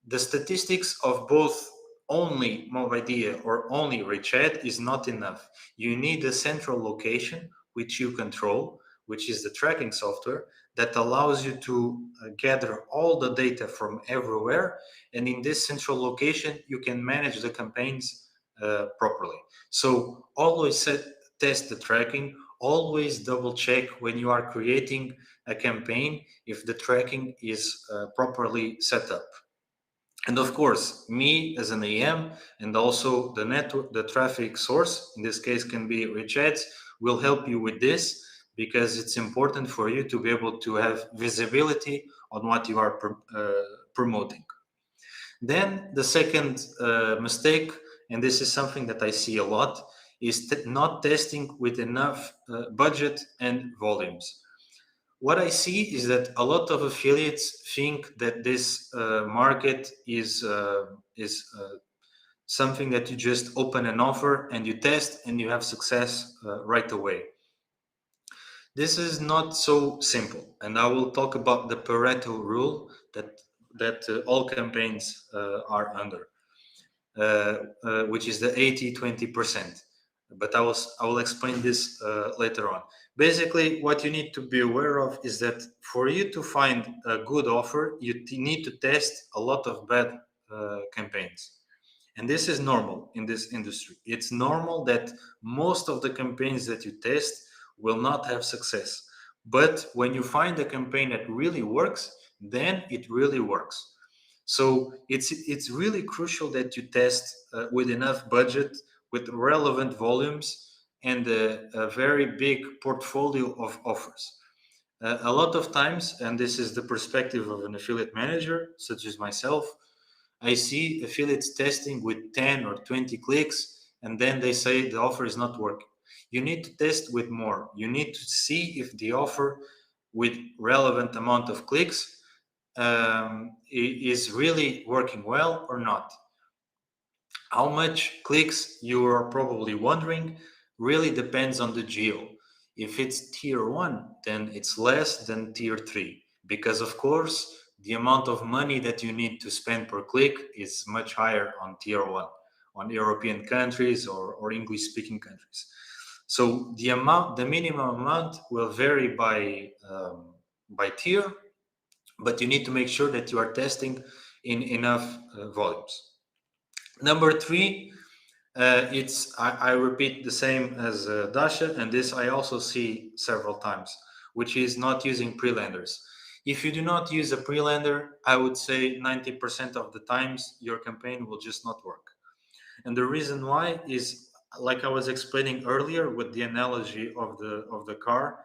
The statistics of both only Mobidea or only RichAds is not enough. You need a central location which you control, which is the tracking software that allows you to gather all the data from everywhere. And in this central location, you can manage the campaigns properly. So always test the tracking, always double check when you are creating a campaign if the tracking is properly set up. And of course, me as an AM and also the network, the traffic source, in this case can be RichAds, will help you with this because it's important for you to be able to have visibility on what you are promoting. Then the second mistake, and this is something that I see a lot, is not testing with enough budget and volumes. What I see is that a lot of affiliates think that this market is something that you just open an offer and you test and you have success right away. This is not so simple, and I will talk about the Pareto rule that all campaigns are under, which is the 80-20%. But I will explain this later on. Basically, what you need to be aware of is that for you to find a good offer, you need to test a lot of bad campaigns. And this is normal in this industry. It's normal that most of the campaigns that you test will not have success. But when you find a campaign that really works, then it really works. So it's really crucial that you test with enough budget, with relevant volumes, and a very big portfolio of offers. A lot of times, and this is the perspective of an affiliate manager, such as myself, I see affiliates testing with 10 or 20 clicks, and then they say the offer is not working. You need to test with more. You need to see if the offer with relevant amount of clicks is really working well or not. How much clicks, you are probably wondering, really depends on the geo. If it's tier 1, then it's less than tier 3, because of course the amount of money that you need to spend per click is much higher on tier 1, on European countries or English speaking countries. So the minimum amount will vary by tier, but you need to make sure that you are testing in enough volumes. Number 3, I repeat the same as Dasha, and this I also see several times, which is not using pre-lenders. If you do not use a pre-lender, I would say 90% of the times your campaign will just not work. And the reason why is, like I was explaining earlier with the analogy of the car.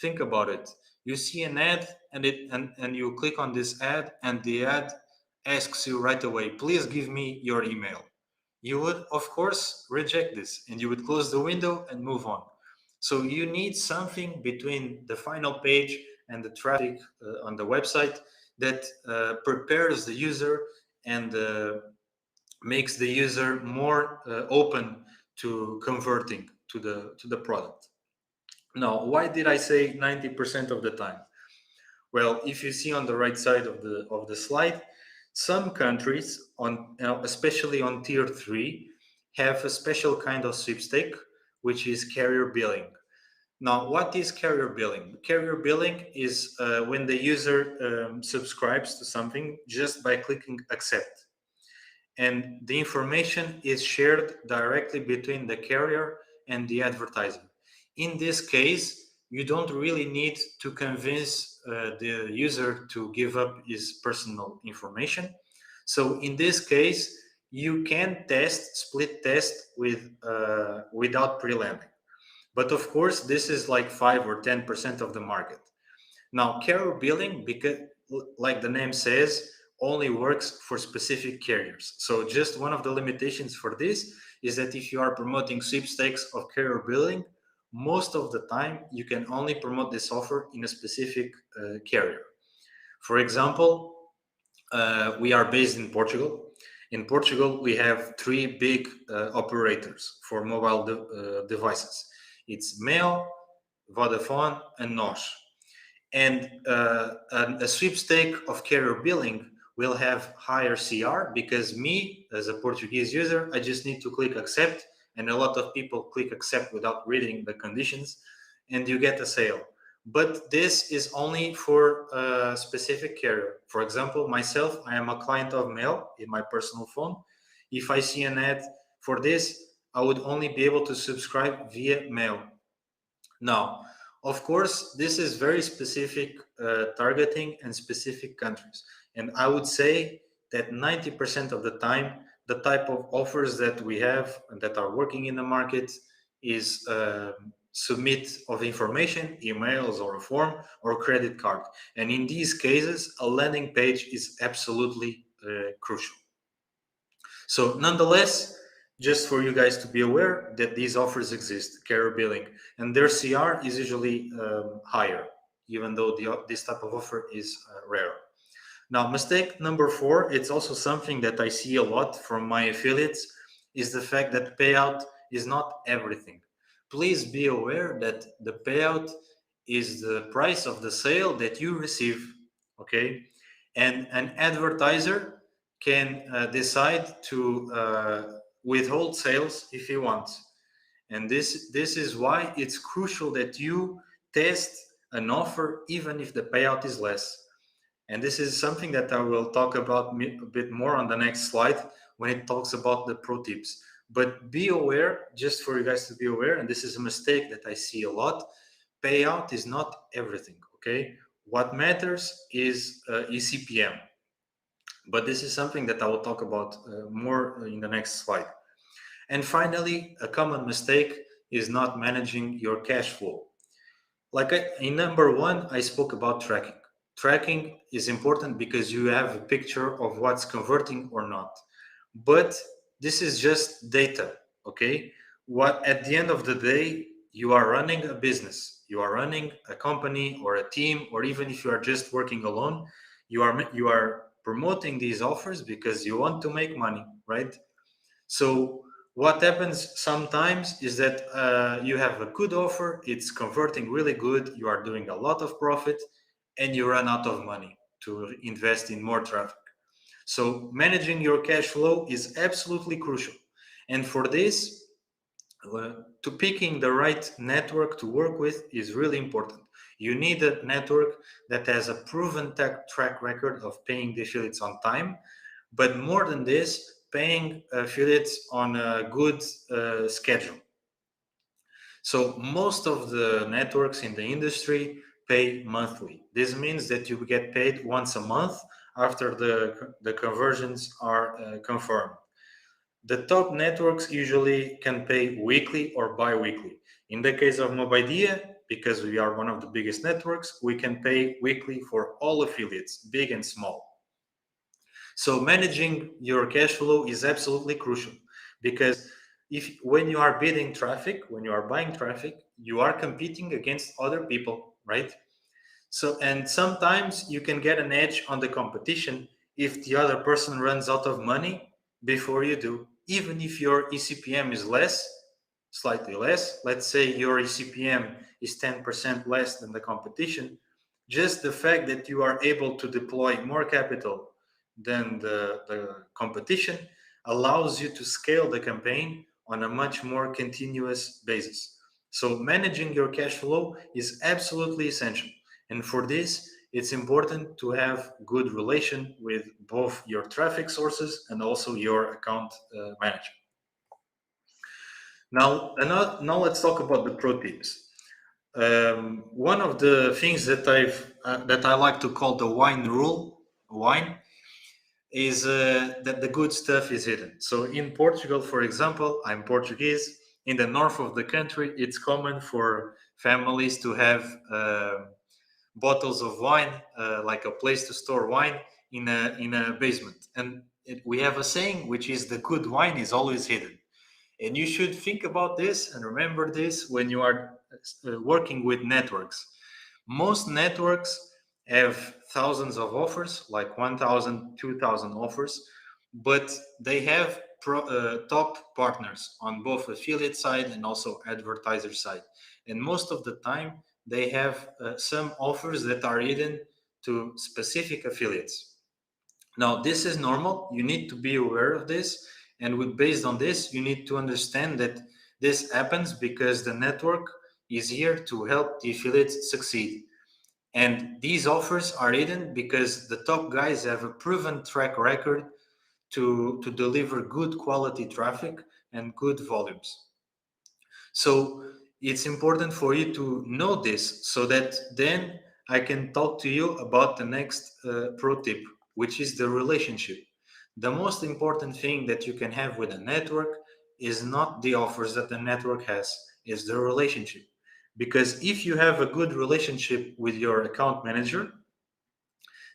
Think about it. You see an ad and you click on this ad, and the ad asks you right away, please give me your email. You would, of course, reject this and you would close the window and move on. So you need something between the final page and the traffic on the website that prepares the user and makes the user more open to converting to the product. Now, why did I say 90% of the time? Well, if you see on the right side of the slide, some countries, especially on tier 3, have a special kind of sweepstake, which is carrier billing. Now, what is carrier billing? Carrier billing is when the user subscribes to something just by clicking accept. And the information is shared directly between the carrier and the advertiser. In this case, you don't really need to convince the user to give up his personal information. So in this case, you can split test without pre-lending. But of course, this is like 5 or 10% of the market. Now, carrier billing, because like the name says, only works for specific carriers. So just one of the limitations for this is that if you are promoting sweepstakes of carrier billing, most of the time you can only promote this offer in a specific carrier. For example, we are based in Portugal. In Portugal, we have 3 big operators for mobile devices. It's Mel, Vodafone, and NOS. And a sweepstake of carrier billing will have higher CR because me, as a Portuguese user, I just need to click accept, and a lot of people click accept without reading the conditions, and you get a sale. But this is only for a specific carrier. For example, myself, I am a client of Mail in my personal phone. If I see an ad for this, I would only be able to subscribe via Mail. Now, of course, this is very specific targeting and specific countries. And I would say that 90% of the time, the type of offers that we have and that are working in the market is submit of information, emails or a form or credit card. And in these cases, a landing page is absolutely crucial. So nonetheless, just for you guys to be aware that these offers exist, carrier billing, and their CR is usually higher, even though this type of offer is rare. Now, mistake number 4, it's also something that I see a lot from my affiliates, is the fact that payout is not everything. Please be aware that the payout is the price of the sale that you receive, okay? And an advertiser can decide to withhold sales if he wants. And this is why it's crucial that you test an offer even if the payout is less. And this is something that I will talk about a bit more on the next slide when it talks about the pro tips. But be aware, just for you guys to be aware, and this is a mistake that I see a lot, payout is not everything, okay? What matters is ECPM. But this is something that I will talk about more in the next slide. And finally, a common mistake is not managing your cash flow. In number one, I spoke about tracking. Tracking is important because you have a picture of what's converting or not. But this is just data, okay? What at the end of the day, you are running a business, you are running a company or a team, or even if you are just working alone, you are promoting these offers because you want to make money, right? So what happens sometimes is that you have a good offer, it's converting really good, you are doing a lot of profit, and you run out of money to invest in more traffic. So managing your cash flow is absolutely crucial. And for this, to picking the right network to work with is really important. You need a network that has a proven track record of paying the affiliates on time, but more than this, paying affiliates on a good schedule. So most of the networks in the industry pay monthly. This means that you get paid once a month after the conversions are confirmed. The top networks usually can pay weekly or bi-weekly. In the case of Mobidea, because we are one of the biggest networks, we can pay weekly for all affiliates, big and small. So managing your cash flow is absolutely crucial because if when you are bidding traffic, when you are buying traffic, you are competing against other people, right? So, and sometimes you can get an edge on the competition if the other person runs out of money before you do. Even if your ECPM is less, slightly less, let's say your ECPM is 10% less than the competition, just the fact that you are able to deploy more capital than the competition allows you to scale the campaign on a much more continuous basis. So managing your cash flow is absolutely essential. And for this, it's important to have good relation with both your traffic sources and also your account manager. Now let's talk about the pro tips. One of the things that I like to call the wine rule, wine, is that the good stuff is hidden. So in Portugal, for example, I'm Portuguese. In the north of the country, it's common for families to have bottles of wine, like a place to store wine in a basement. And we have a saying, which is the good wine is always hidden. And you should think about this and remember this when you are working with networks. Most networks have thousands of offers, like 1,000, 2,000 offers, but they have top partners on both affiliate side and also advertiser side. And most of the time, they have some offers that are hidden to specific affiliates. Now, this is normal. You need to be aware of this. And based on this, you need to understand that this happens because the network is here to help the affiliates succeed. And these offers are hidden because the top guys have a proven track record to deliver good quality traffic and good volumes. So it's important for you to know this so that then I can talk to you about the next pro tip, which is the relationship. The most important thing that you can have with a network is not the offers that the network has, is the relationship. Because if you have a good relationship with your account manager,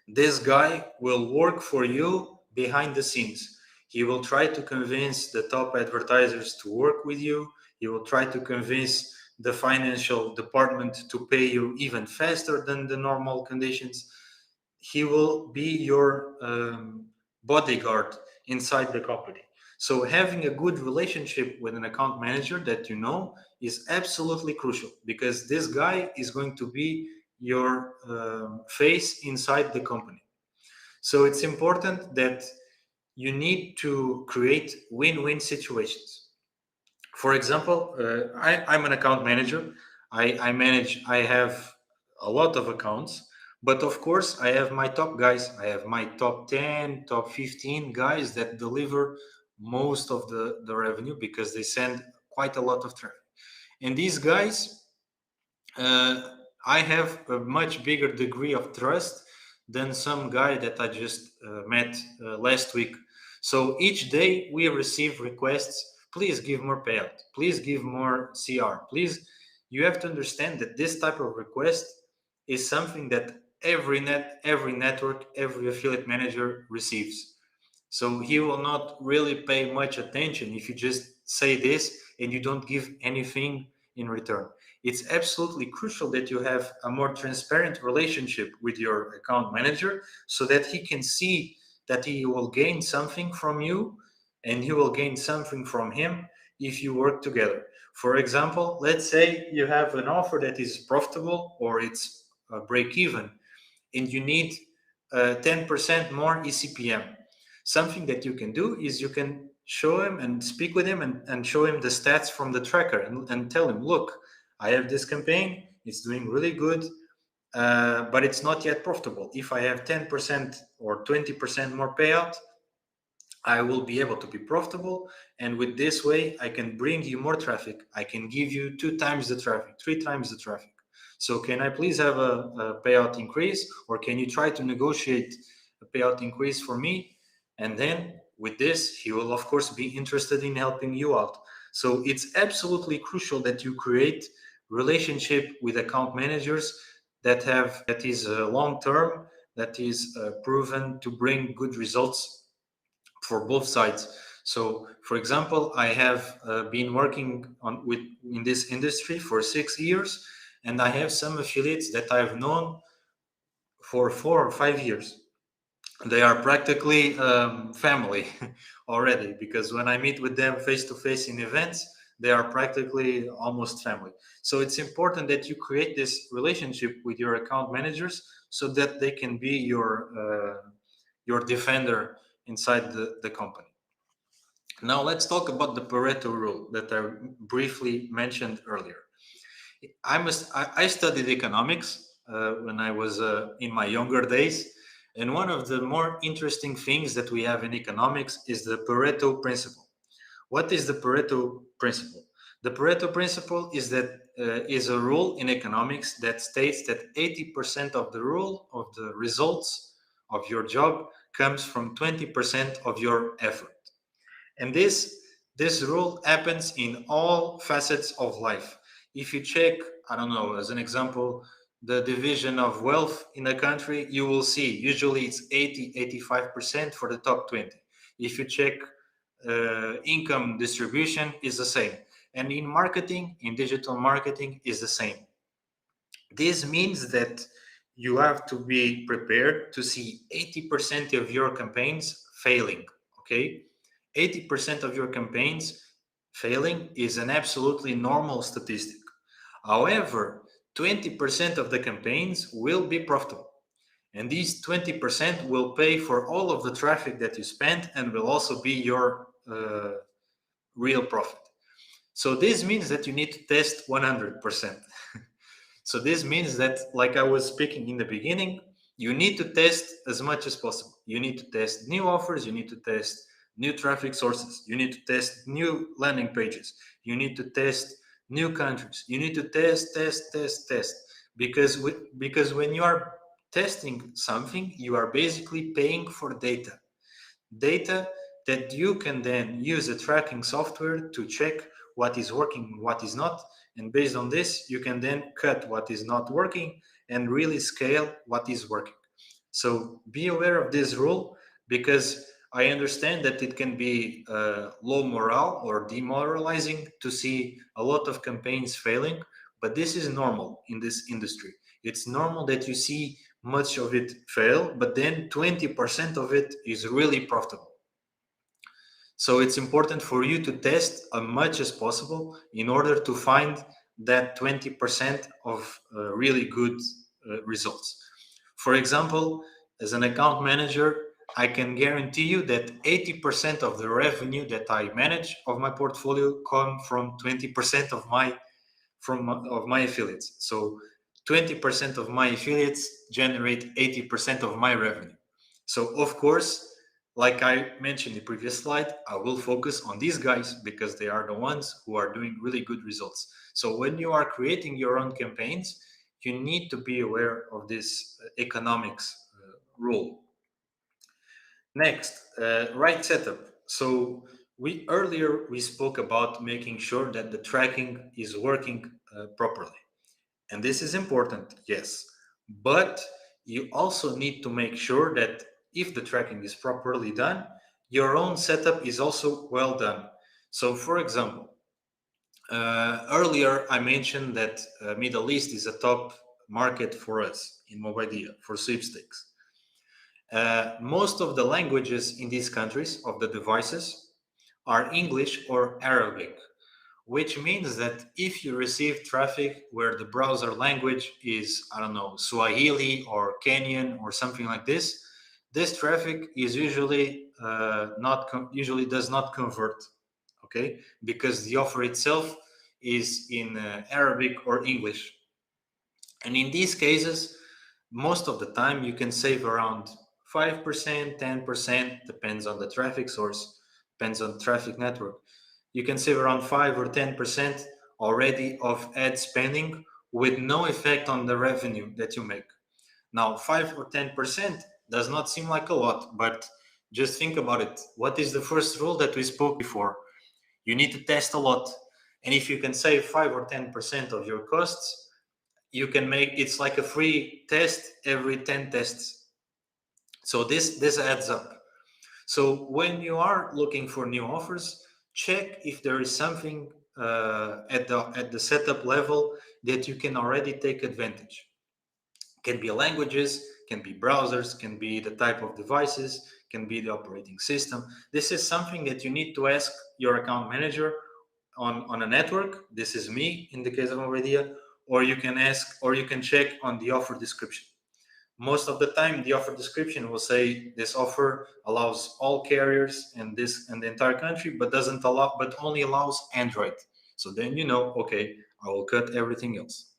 this guy will work for you behind the scenes. He will try to convince the top advertisers to work with you. He will try to convince the financial department to pay you even faster than the normal conditions. He will be your bodyguard inside the company. So having a good relationship with an account manager that you know is absolutely crucial because this guy is going to be your face inside the company. So it's important that you need to create win-win situations. For example, I'm an account manager. I have a lot of accounts, but of course, I have my top guys. I have my top 10, top 15 guys that deliver most of the revenue because they send quite a lot of traffic. And these guys, uh, I have a much bigger degree of trust than some guy that I just met last week. So each day we receive requests. Please give more payout. Please give more CR. Please, you have to understand that this type of request is something that every network, every affiliate manager receives. So he will not really pay much attention if you just say this and you don't give anything in return. It's absolutely crucial that you have a more transparent relationship with your account manager so that he can see that he will gain something from you and you will gain something from him if you work together. For example, let's say you have an offer that is profitable or it's break even and you need 10% more ECPM. Something that you can do is you can show him and speak with him and show him the stats from the tracker and tell him, look, I have this campaign, it's doing really good, but it's not yet profitable. If I have 10% or 20% more payout, I will be able to be profitable. And with this way, I can bring you more traffic. I can give you 2 times the traffic, 3 times the traffic. So can I please have a payout increase, or can you try to negotiate a payout increase for me? And then with this, he will of course be interested in helping you out. So it's absolutely crucial that you create relationship with account managers that is long term, that is proven to bring good results for both sides. So, for example, I have been working in this industry for 6 years, and I have some affiliates that I've known for 4 or 5 years. They are practically family already because when I meet with them face to face in events, they are practically almost family. So it's important that you create this relationship with your account managers so that they can be your defender inside the company. Now let's talk about the Pareto rule that I briefly mentioned earlier. I studied economics when I was in my younger days, and one of the more interesting things that we have in economics is the Pareto principle. What is the Pareto principle? The Pareto principle is a rule in economics that states that 80% of the rule of the results of your job comes from 20% of your effort. And this rule happens in all facets of life. If you check, I don't know, as an example, the division of wealth in a country, you will see usually it's 85% for the top 20. If you check income distribution is the same. And in marketing, in digital marketing is the same. This means that you have to be prepared to see 80% of your campaigns failing, okay? 80% of your campaigns failing is an absolutely normal statistic. However, 20% of the campaigns will be profitable. And these 20% will pay for all of the traffic that you spent and will also be your real profit. So this means that you need to test 100%. So this means that, like I was speaking in the beginning, you need to test as much as possible. You need to test new offers, you need to test new traffic sources, you need to test new landing pages, you need to test new countries, you need to test. Because when you are testing something, you are basically paying for data that you can then use a tracking software to check what is working, what is not. And based on this, you can then cut what is not working and really scale what is working. So be aware of this rule because I understand that it can be low morale or demoralizing to see a lot of campaigns failing, but this is normal in this industry. It's normal that you see much of it fail, but then 20% of it is really profitable. So it's important for you to test as much as possible in order to find that 20% of really good results. For example, as an account manager, I can guarantee you that 80% of the revenue that I manage of my portfolio come from 20% of my of my affiliates. So 20% of my affiliates generate 80% of my revenue. So of course, like I mentioned in the previous slide, I will focus on these guys because they are the ones who are doing really good results. So when you are creating your own campaigns, you need to be aware of this economics rule. Next, right setup. So we spoke about making sure that the tracking is working properly. And this is important, yes. But you also need to make sure that if the tracking is properly done, your own setup is also well done. So, for example, earlier I mentioned that Middle East is a top market for us in Mobidea for sweepstakes. Most of the languages in these countries of the devices are English or Arabic, which means that if you receive traffic where the browser language is, I don't know, Swahili or Kenyan or something like this traffic is usually usually does not convert, okay, because the offer itself is in Arabic or English. And in these cases, most of the time you can save around 5%, 10%, depends on the traffic source, depends on the traffic network. You can save around 5 or 10% already of ad spending with no effect on the revenue that you make. Now, 5 or 10% does not seem like a lot, but just think about it. What is the first rule that we spoke before? You need to test a lot. And if you can save 5 or 10% of your costs, you can make it's like a free test every 10 tests. So this adds up. So when you are looking for new offers, check if there is something at the setup level that you can already take advantage. Can be languages, can be browsers, can be the type of devices, can be the operating system. This is something that you need to ask your account manager on a network. This is me in the case of Mobidea, or you can ask, or you can check on the offer description. Most of the time, the offer description will say this offer allows all carriers and the entire country, but only allows Android. So then you know, okay, I will cut everything else.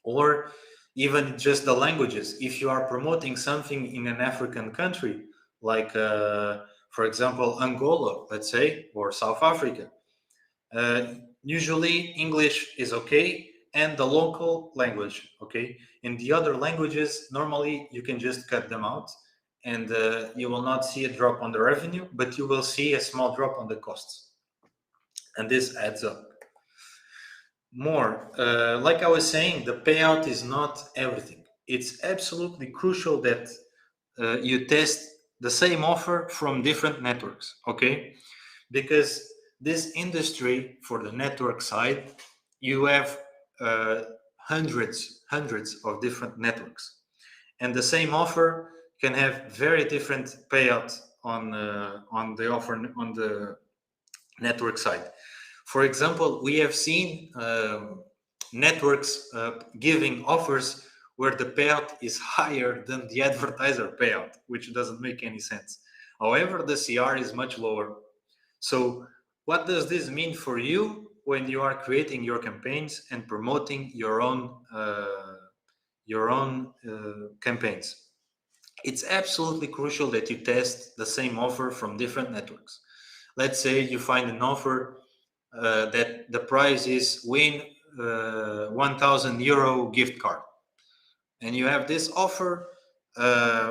Or even just the languages. If you are promoting something in an African country, like for example Angola, let's say, or South Africa, usually English is okay and the local language, okay? In the other languages, normally you can just cut them out and you will not see a drop on the revenue, but you will see a small drop on the costs. And this adds up. More, like I was saying, the payout is not everything. It's absolutely crucial that you test the same offer from different networks, okay? Because this industry, for the network side, you have hundreds of different networks, and the same offer can have very different payout on the offer on the network side. For example, we have seen networks giving offers where the payout is higher than the advertiser payout, which doesn't make any sense. However, the CR is much lower. So what does this mean for you when you are creating your campaigns and promoting your own campaigns? It's absolutely crucial that you test the same offer from different networks. Let's say you find an offer that the price is win 1,000 euro gift card, and you have this offer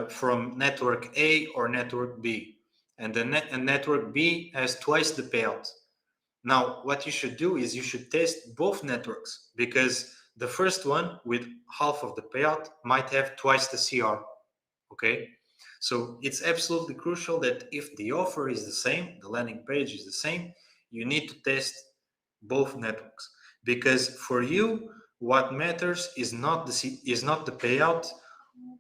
from network A or network B, and and network B has twice the payout. Now, what you should do is you should test both networks, because the first one with half of the payout might have twice the CR. Okay, so it's absolutely crucial that if the offer is the same, the landing page is the same, you need to test both networks, because for you what matters is not the payout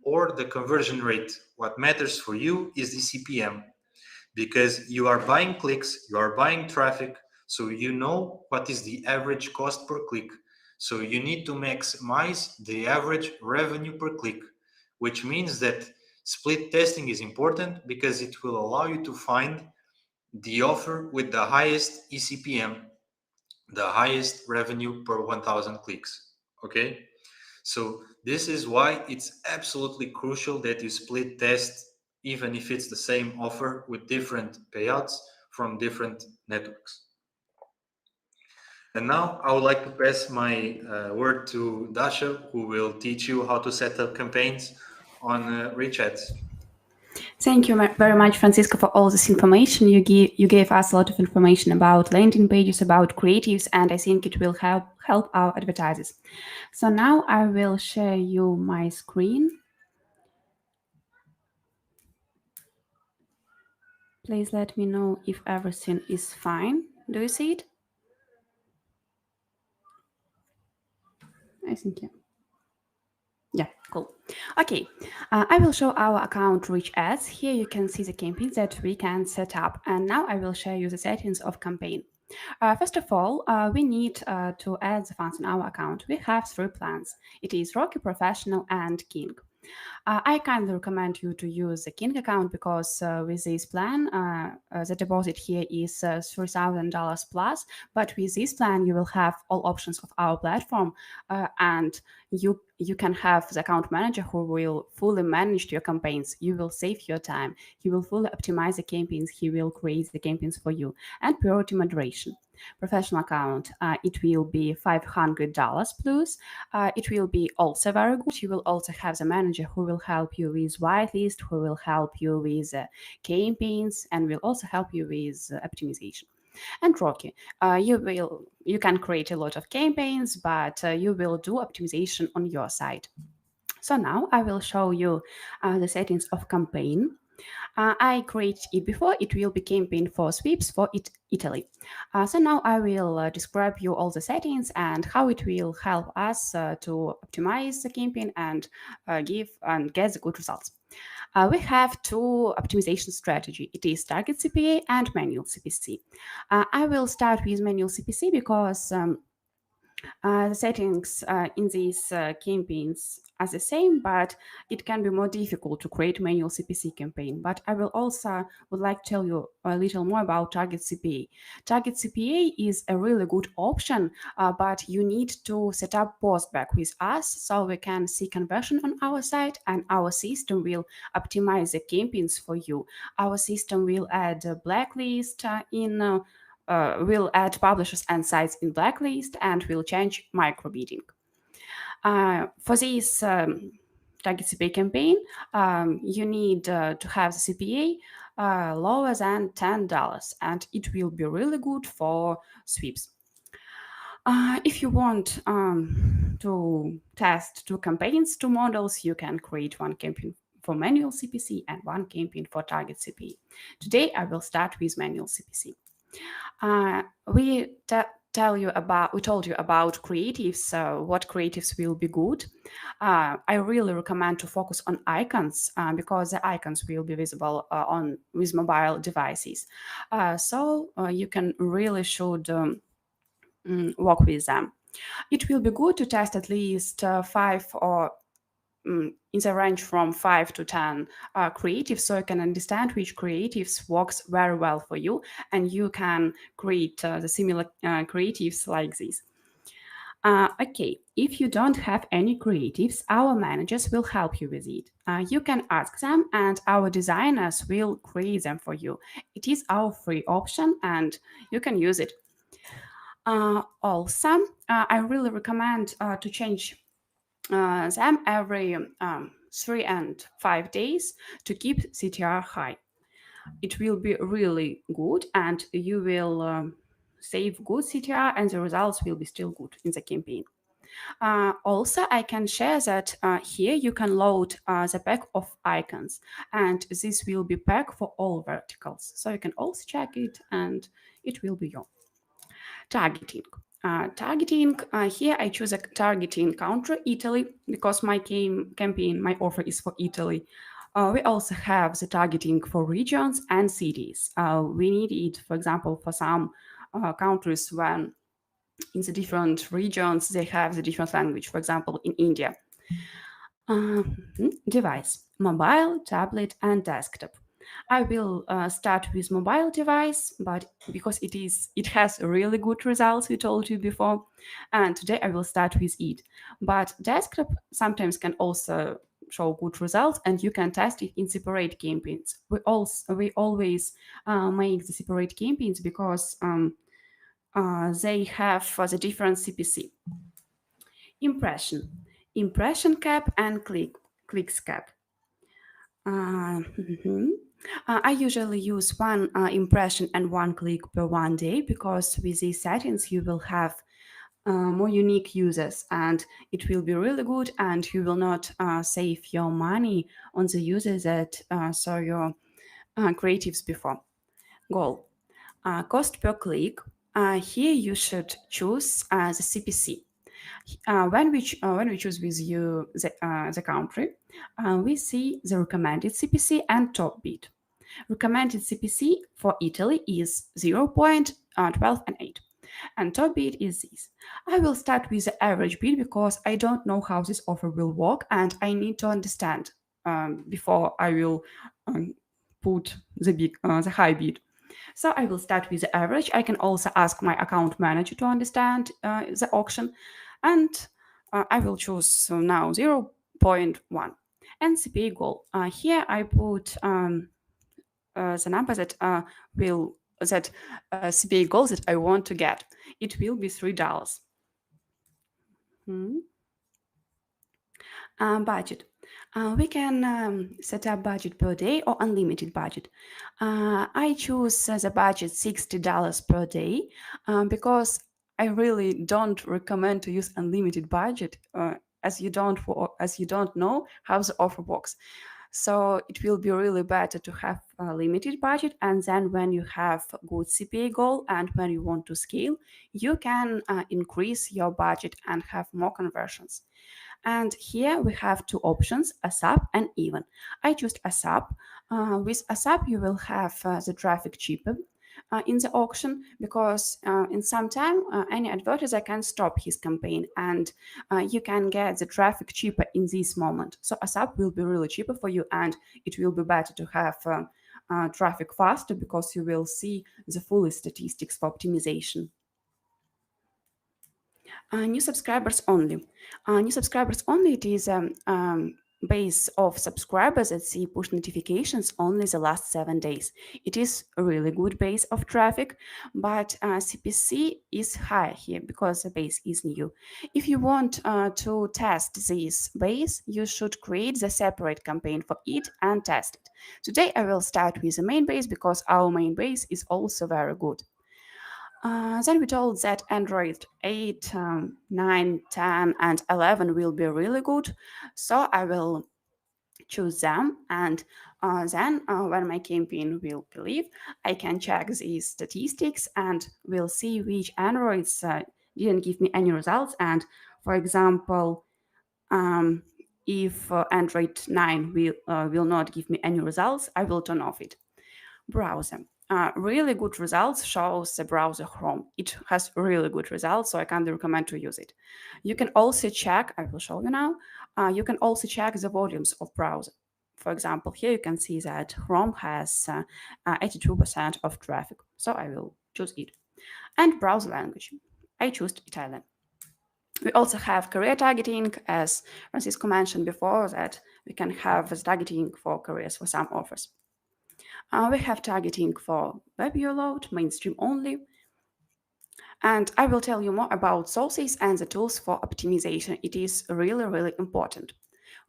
or the conversion rate. What matters for you is the CPM, because you are buying clicks, you are buying traffic, so you know what is the average cost per click. So you need to maximize the average revenue per click, which means that split testing is important because it will allow you to find the offer with the highest eCPM. the highest revenue per 1000 clicks. Okay, so this is why it's absolutely crucial that you split test, even if it's the same offer with different payouts from different networks. And now I would like to pass my word to Dasha, who will teach you how to set up campaigns on RichAds. Thank you very much, Francisco, for all this information. You gave us a lot of information about landing pages, about creatives, and I think it will help our advertisers. So now I will share you my screen. Please let me know if everything is fine. Do you see it? I think yeah. Yeah, cool. Okay, I will show our account RichAds. Here you can see the campaigns that we can set up. And now I will show you the settings of campaign. First of all, we need to add the funds in our account. We have three plans. It is Rocky, Professional, and King. I kindly recommend you to use the King account because with this plan, the deposit here is $3,000 plus. But with this plan, you will have all options of our platform, and you can have the account manager who will fully manage your campaigns. You will save your time. He will fully optimize the campaigns. He will create the campaigns for you, and priority moderation. Professional account, it will be $500 plus. It will be also very good. You will also have the manager who will help you with whitelist, who will help you with campaigns, and will also help you with optimization. And Rocky, you can create a lot of campaigns, but you will do optimization on your side. So now I will show you the settings of campaign. I created it before. It will be campaign for sweeps for Italy. So now I will describe you all the settings and how it will help us to optimize the campaign and give and get the good results. We have two optimization strategy. It is target CPA and manual CPC. I will start with manual CPC because the settings in these campaigns are the same, but it can be more difficult to create manual CPC campaign. But I will also would like to tell you a little more about target CPA. Target CPA is a really good option, but you need to set up postback with us so we can see conversion on our site, and our system will optimize the campaigns for you. Our system will add a blacklist will add publishers and sites in blacklist, and will change microbidding. For this target CPA campaign, you need to have the CPA lower than $10, and it will be really good for sweeps. If you want to test two campaigns, two models, you can create one campaign for manual CPC and one campaign for target CPA. Today, I will start with manual CPC. We told you about creatives, what creatives will be good. I really recommend to focus on icons because the icons will be visible with mobile devices. So you can really should work with them. It will be good to test at least 5 or in the range from 5 to 10 creatives, so you can understand which creatives works very well for you, and you can create the similar creatives like this. Okay, if you don't have any creatives, our managers will help you with it. You can ask them, and our designers will create them for you. It is our free option, and you can use it. Also, I really recommend to change them every 3 and 5 days to keep CTR high. It will be really good, and you will save good CTR, and the results will be still good in the campaign. Also, I can share that here you can load the pack of icons, and this will be pack for all verticals. So you can also check it, and it will be your targeting. Here I choose a targeting country, Italy, because my campaign, my offer is for Italy. We also have the targeting for regions and cities. We need it, for example, for some countries when in the different regions they have the different language, for example, in India. Device, mobile, tablet, and desktop. I will start with mobile device, but because it has really good results, we told you before, and today I will start with it. But desktop sometimes can also show good results, and you can test it in separate campaigns. We always make the separate campaigns because they have the different CPC. Impression, impression cap, and clicks cap. Mhm. I usually use one impression and one click per one day because with these settings you will have more unique users and it will be really good and you will not save your money on the users that saw your creatives before. Goal. Cost per click. Here you should choose the CPC. When we choose with you the country, we see the recommended CPC and top bid. Recommended CPC for Italy is 0.12 and 8, and top bid is this. I will start with the average bid because I don't know how this offer will work and I need to understand before I will um, put the high bid. So I will start with the average. I can also ask my account manager to understand the auction, and I will choose now 0.1 and CPA goal. Here I put the number that will that CPA goal that I want to get. It will be $3. Hmm. Budget. We can set up budget per day or unlimited budget. I choose the budget $60 per day because I really don't recommend to use unlimited budget as you don't know how the offer works. So it will be really better to have a limited budget, and then when you have good CPA goal and when you want to scale, you can increase your budget and have more conversions. And here we have two options, ASAP and even. I choose ASAP. With ASAP, you will have the traffic cheaper in the auction because in some time any advertiser can stop his campaign and you can get the traffic cheaper in this moment. So ASAP will be really cheaper for you and it will be better to have traffic faster because you will see the full statistics for optimization. New subscribers only. New subscribers only. It is base of subscribers that see push notifications only the last 7 days. It is a really good base of traffic, but CPC is higher here because the base is new. If you want to test this base, you should create the separate campaign for it and test it. Today I will start with the main base because our main base is also very good. Then we told that Android 8, 9, 10, and 11 will be really good. So I will choose them. And then when my campaign will be live, I can check these statistics and we'll see which Androids didn't give me any results. And for example, um, if Android 9 will not give me any results, I will turn off it. Browser. Really good results shows the browser Chrome. It has really good results, so I can recommend to use it. You can also check, I will show you now, you can also check the volumes of browser. For example, here you can see that Chrome has 82% of traffic, so I will choose it. And browser language. I choose Italian. We also have career targeting, as Francisco mentioned before, that we can have as targeting for careers for some offers. We have targeting for web ULoad, mainstream only, and I will tell you more about sources and the tools for optimization. It is really, really important.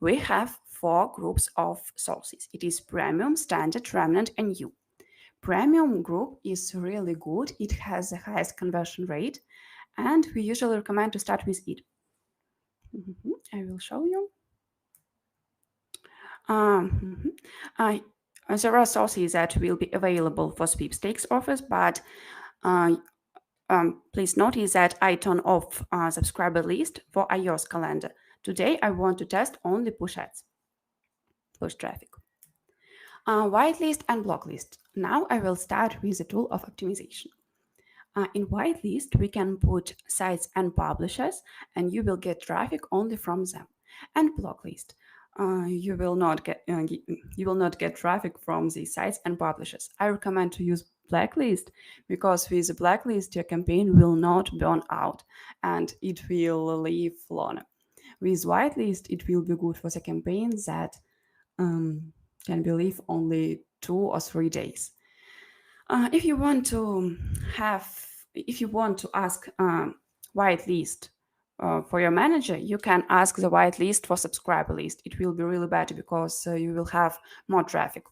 We have four groups of sources. It is premium, standard, remnant, and new. Premium group is really good. It has the highest conversion rate, and we usually recommend to start with it. I will show you. There are sources that will be available for sweepstakes offers, but uh, please notice that I turn off subscriber list for iOS calendar. Today I want to test only push ads, push traffic. Whitelist and blocklist. Now I will start with the tool of optimization. In whitelist, we can put sites and publishers, and you will get traffic only from them. And blocklist. you will not get you will not get traffic from these sites and publishers. I recommend to use blacklist because with a blacklist your campaign will not burn out and it will live longer. With whitelist, it will be good for the campaigns that um, can be live only 2 or 3 days. If you want to have, if you want to ask whitelist for your manager, you can ask the whitelist for subscriber list. It will be really better because you will have more traffic.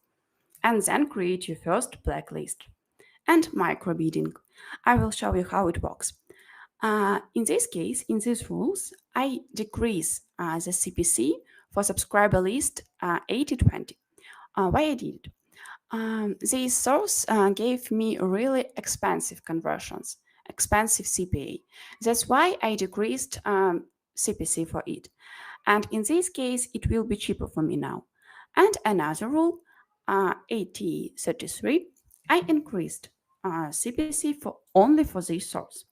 And then create your first blacklist. And microbidding. I will show you how it works. In this case, in these rules, I decrease the CPC for subscriber list 80/20. Why I did it? This source gave me really expensive conversions, expensive CPA. That's why I decreased CPC for it. And in this case, it will be cheaper for me now. And another rule, 80/33, I increased CPC for only for this source.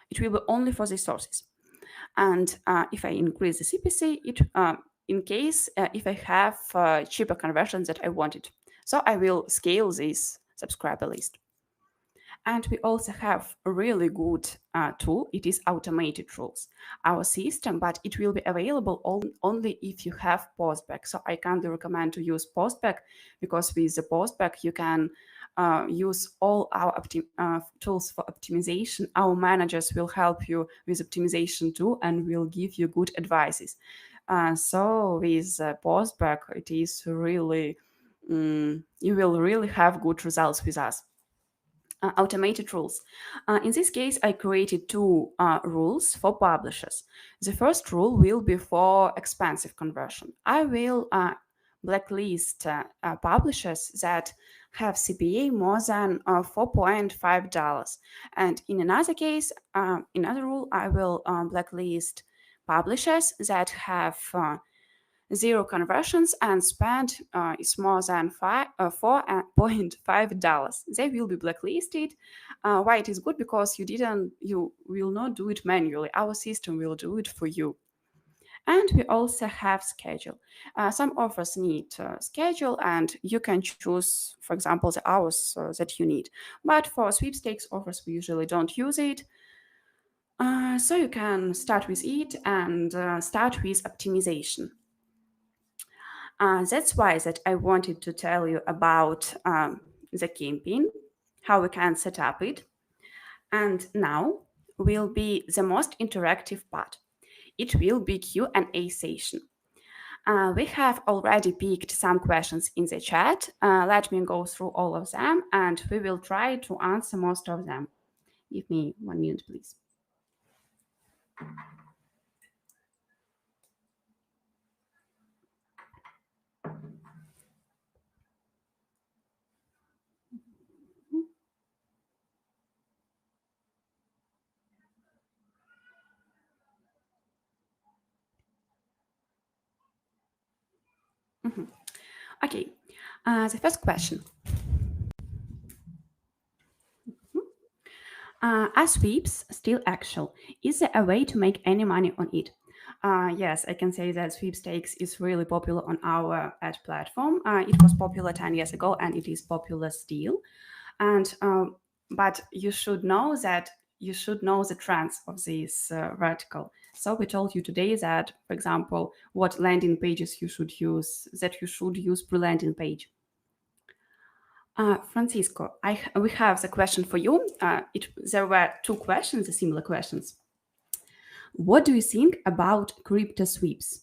It will be only for these sources. And if I increase the CPC, it in case if I have cheaper conversions that I wanted. So I will scale this subscriber list. And we also have a really good tool. It is automated rules, our system, but it will be available only if you have postback. So I can't recommend to use postback because with the postback you can use all our tools for optimization. Our managers will help you with optimization too and will give you good advices. So with postback, it is really you will really have good results with us. Automated rules. In this case, I created two rules for publishers. The first rule will be for expensive conversion. I will blacklist publishers that have CPA more than $4.5. And in another case, another rule, I will blacklist publishers that have zero conversions and spend is more than $4.5. They will be blacklisted. Why it is good? Because you will not do it manually. Our system will do it for you. And we also have schedule. Some offers need schedule, and you can choose, for example, the hours that you need. But for sweepstakes offers, we usually don't use it. So you can start with it and start with optimization. That's why that I wanted to tell you about the campaign, how we can set up it. And now will be the most interactive part. It will be Q&A session. We have already picked some questions in the chat. Let me go through all of them and we will try to answer most of them. Give me 1 minute, please. Okay, the first question. Are sweeps still actual? Is there a way to make any money on it? Yes, I can say that sweepstakes is really popular on our ad platform. It was popular 10 years ago and it is popular still. And but you should know that you should know the trends of this vertical. So we told you today that, for example, what landing pages you should use, that you should use pre-landing page. Francisco, we have the question for you. There were two questions, similar questions. What do you think about crypto sweeps?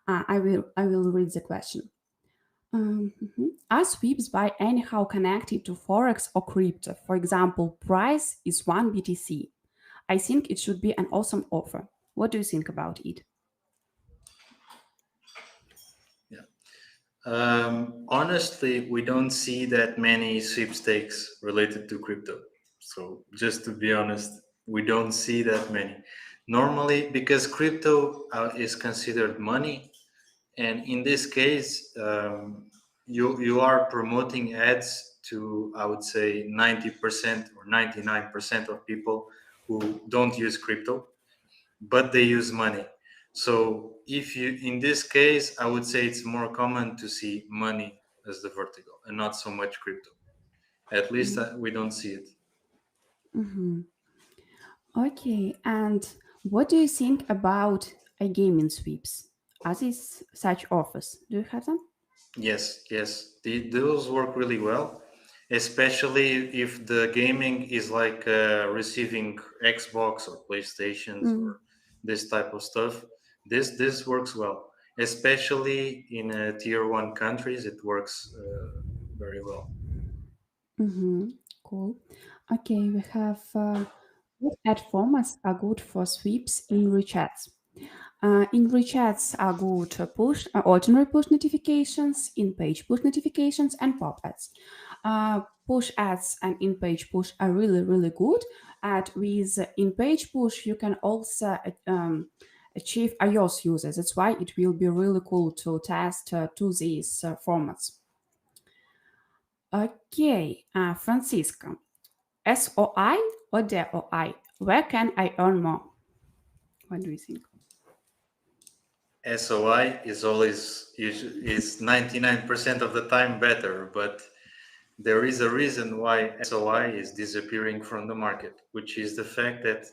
I will read the question. Are sweeps by anyhow connected to forex or crypto? For example, price is 1 BTC. I think it should be an awesome offer. What do you think about it? Honestly, we don't see that many sweepstakes related to crypto. So, just to be honest, we don't see that many. Normally, because crypto is considered money, and in this case, you are promoting ads to, I would say, 90% or 99% of people who don't use crypto, but they use money. So if you, in this case, I would say it's more common to see money as the vertical and not so much crypto. At least we don't see it. Mm-hmm. Okay, and what do you think about a gaming sweeps? Are these such offers? Do you have them? Yes, yes, those work really well, especially if the gaming is like receiving Xbox or PlayStations Mm-hmm. or this type of stuff. This works well, especially in tier one countries. It works very well. Mm-hmm. Cool. Okay, we have what ad formats are good for sweeps in RichAds. In RichAds are good ordinary push notifications, in-page push notifications, and pop ads. Push ads and in-page push are really, really good. And with in-page push, you can also achieve iOS users. That's why it will be really cool to test to these formats. Okay, Francisco, SOI or DOI? Where can I earn more? What do you think? SOI is always is 99% of the time better, but there is a reason why SOI is disappearing from the market, which is the fact that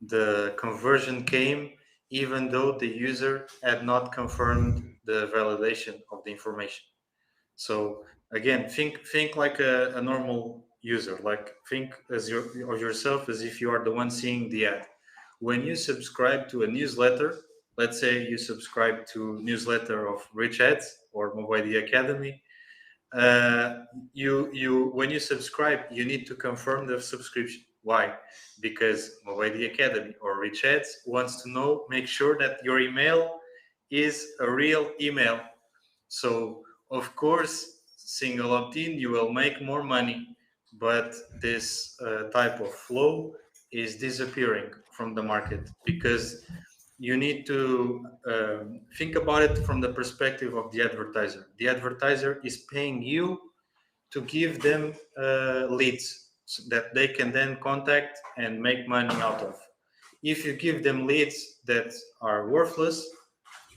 the conversion came even though the user had not confirmed the validation of the information. So again, think like a normal user. Like think as of yourself as if you are the one seeing the ad. When you subscribe to a newsletter, let's say you subscribe to newsletter of RichAds or Mobidea Academy, you when you subscribe, you need to confirm the subscription. Why? Because Mobile Academy or RichAds wants to know, make sure that your email is a real email. So of course, single opt-in, you will make more money, but this type of flow is disappearing from the market because you need to think about it from the perspective of the advertiser. The advertiser is paying you to give them leads so that they can then contact and make money out of. If you give them leads that are worthless,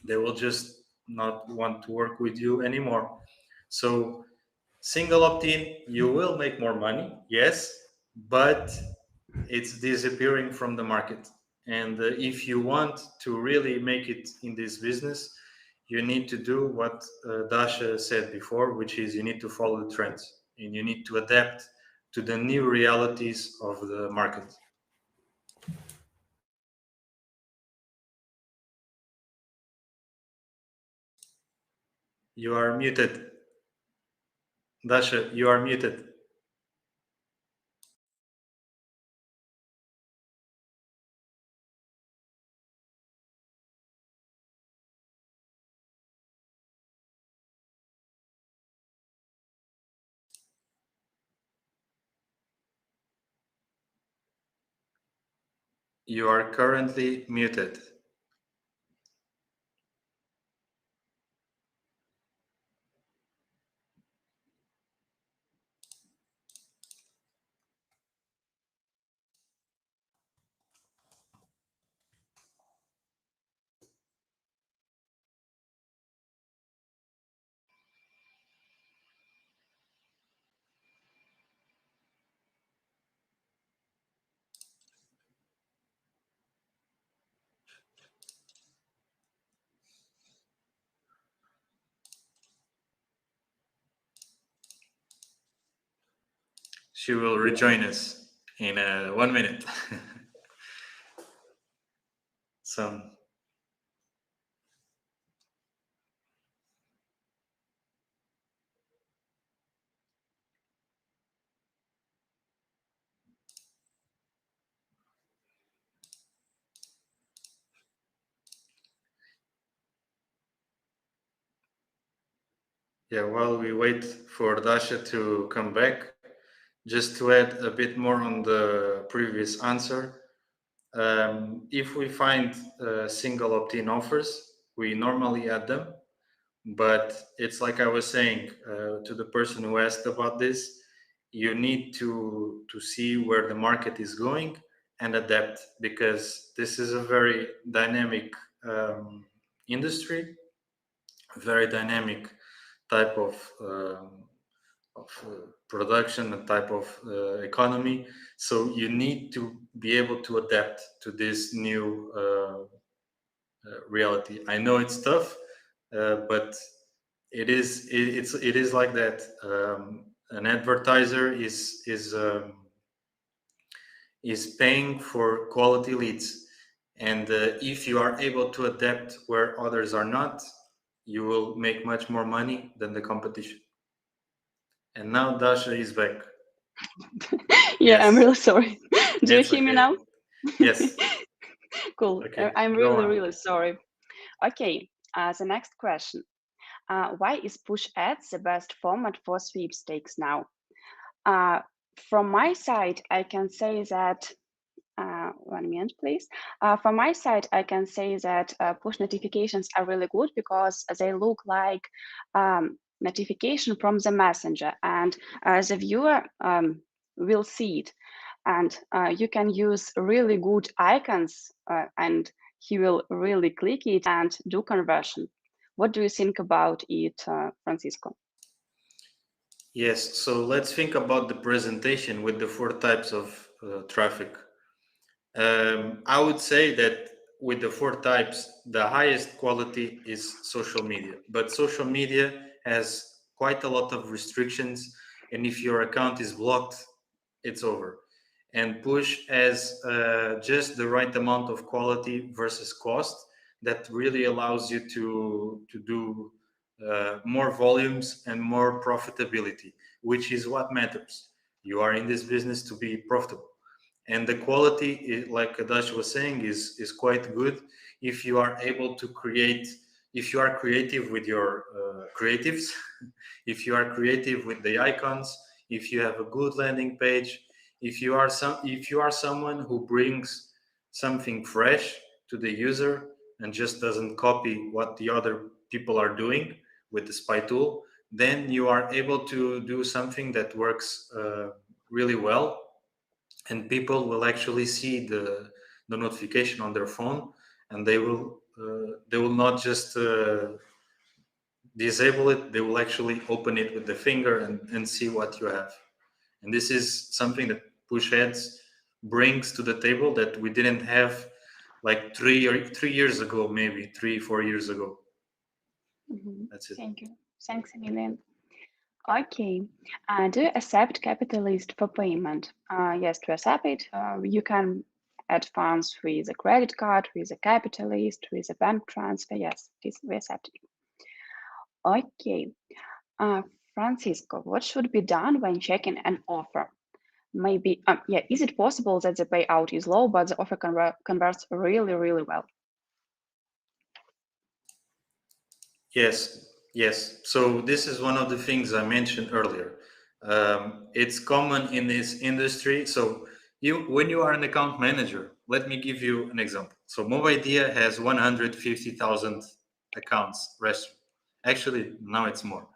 they will just not want to work with you anymore. So single opt-in, you will make more money, yes, but it's disappearing from the market. And if you want to really make it in this business, you need to do what Dasha said before, which is you need to follow the trends and you need to adapt to the new realities of the market. You are muted. Dasha, you are muted. You are currently muted. She will rejoin us in 1 minute. So yeah, while we wait for Dasha to come back, just to add a bit more on the previous answer, if we find single opt-in offers, we normally add them. But it's like I was saying to the person who asked about this, you need to see where the market is going and adapt because this is a very dynamic industry, very dynamic type of production and type of economy. So you need to be able to adapt to this new reality. I know it's tough, but it is like that. An advertiser is paying for quality leads, and if you are able to adapt where others are not, you will make much more money than the competition. And now Dasha is back. Yeah, I'm Yes, really sorry. Do you it's hear me okay. now? Yes. Cool. Okay, I'm go really, on. really sorry. Okay, the next question. Why is push ads the best format for sweepstakes now? Uh, from my side, I can say that 1 minute, please. From my side, I can say that push notifications are really good because they look like notification from the messenger, and the viewer will see it. And you can use really good icons, and he will really click it and do conversion. What do you think about it, Francisco? Yes, so let's think about the presentation with the four types of traffic. I would say that with the four types, the highest quality is social media. But social media has quite a lot of restrictions, and if your account is blocked, it's over. And push has just the right amount of quality versus cost that really allows you to do more volumes and more profitability, which is what matters. You are in this business to be profitable, and the quality like Adash was saying is quite good if you are able to create, if you are creative with your creatives, if you are creative with the icons, if you have a good landing page, if you are someone who brings something fresh to the user and just doesn't copy what the other people are doing with the spy tool, then you are able to do something that works really well, and people will actually see the notification on their phone, and they will not just disable it, they will actually open it with the finger and see what you have. And this is something that push ads brings to the table that we didn't have like 3 years ago, maybe 3-4 years ago. Mhm. That's it. Thank you. Thanks a million. Okay. Do you accept capitalist for payment? Yes, to accept it, you can add funds with a credit card, with a capitalist, with a bank transfer. Yes, this we accept it. Okay. Uh, Francisco, what should be done when checking an offer? Maybe, yeah, is it possible that the payout is low, but the offer converts really, really well? Yes, yes. So this is one of the things I mentioned earlier. It's common in this industry. So when you are an account manager, let me give you an example. So Mobidea has 150,000 accounts registered. Actually, now it's more.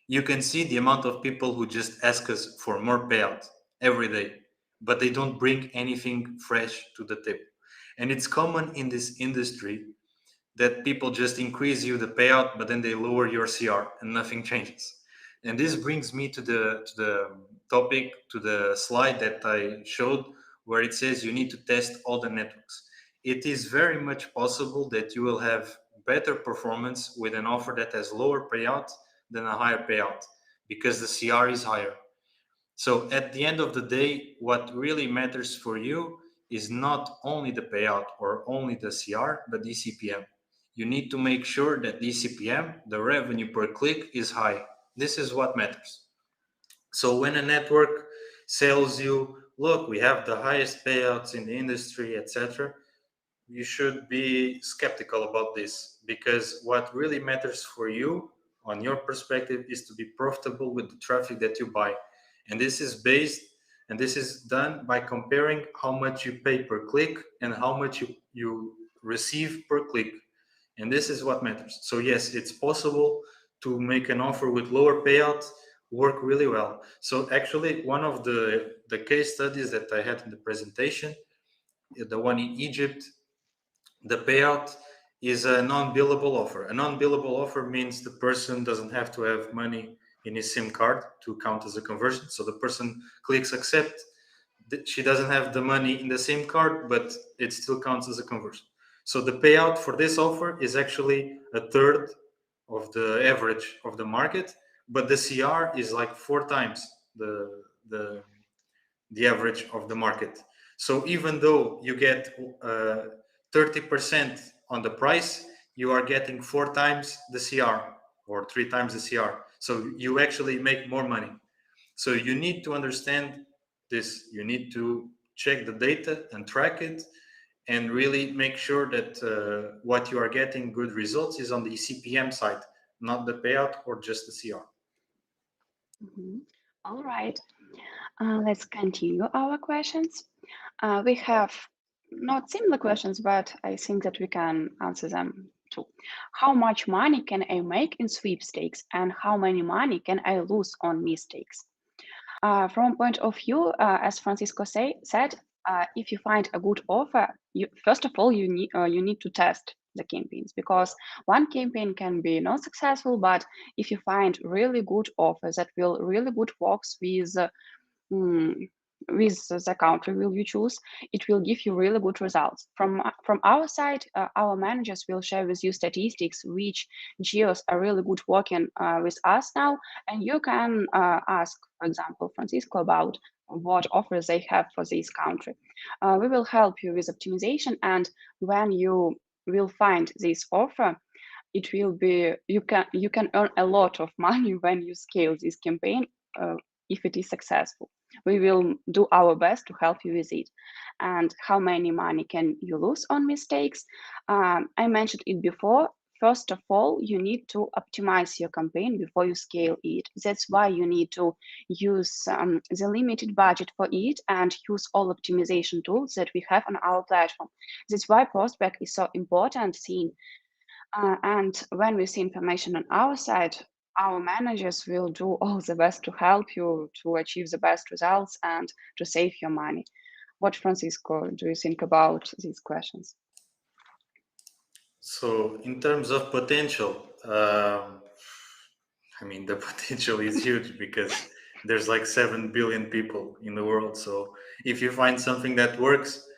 You can see the amount of people who just ask us for more payout every day, but they don't bring anything fresh to the table. And it's common in this industry that people just increase you the payout, but then they lower your CR and nothing changes. And this brings me to the topic, to the slide that I showed, where it says you need to test all the networks. It is very much possible that you will have better performance with an offer that has lower payout than a higher payout because the CR is higher. So at the end of the day, what really matters for you is not only the payout or only the CR, but the CPM. You need to make sure that the CPM, the revenue per click, is high. This is what matters. So when a network sells you, look, we have the highest payouts in the industry, etc., you should be skeptical about this, because what really matters for you on your perspective is to be profitable with the traffic that you buy. And this is based, and this is done by comparing how much you pay per click and how much you receive per click. And this is what matters. So yes, it's possible to make an offer with lower payout work really well. So actually, one of the case studies that I had in the presentation, the one in Egypt, the payout is a non-billable offer. A non-billable offer means the person doesn't have to have money in his SIM card to count as a conversion. So the person clicks accept. She doesn't have the money in the SIM card, but it still counts as a conversion. So the payout for this offer is actually a third of the average of the market, but the CR is like 4 times the the average of the market. So even though you get 30% on the price, you are getting 4 times the CR or 3 times the CR. So you actually make more money. So you need to understand this. You need to check the data and track it and really make sure that what you are getting good results is on the CPM side, not the payout or just the CR. All right. Let's continue our questions. We have not similar questions, but I think that we can answer them too. How much money can I make in sweepstakes, and how many money can I lose on mistakes? From point of view, as Francisco said, if you find a good offer, first of all you need to test the campaigns, because one campaign can be not successful, but if you find really good offers that will really good works mm, with the country will you choose, it will give you really good results. From our side, our managers will share with you statistics which geos are really good working with us now, and you can ask, for example, Francisco about what offers they have for this country. We will help you with optimization, and when you will find this offer, it will be you can earn a lot of money when you scale this campaign if it is successful. We will do our best to help you with it. And how many money can you lose on mistakes? I mentioned it before. First of all, you need to optimize your campaign before you scale it. That's why you need to use the limited budget for it and use all optimization tools that we have on our platform. That's why prospect is so important thing. And when we see information on our side, our managers will do all the best to help you to achieve the best results and to save your money. What, Francisco, do you think about these questions? So in terms of potential, I mean, the potential is huge because there's like 7 billion people in the world. So if you find something that works,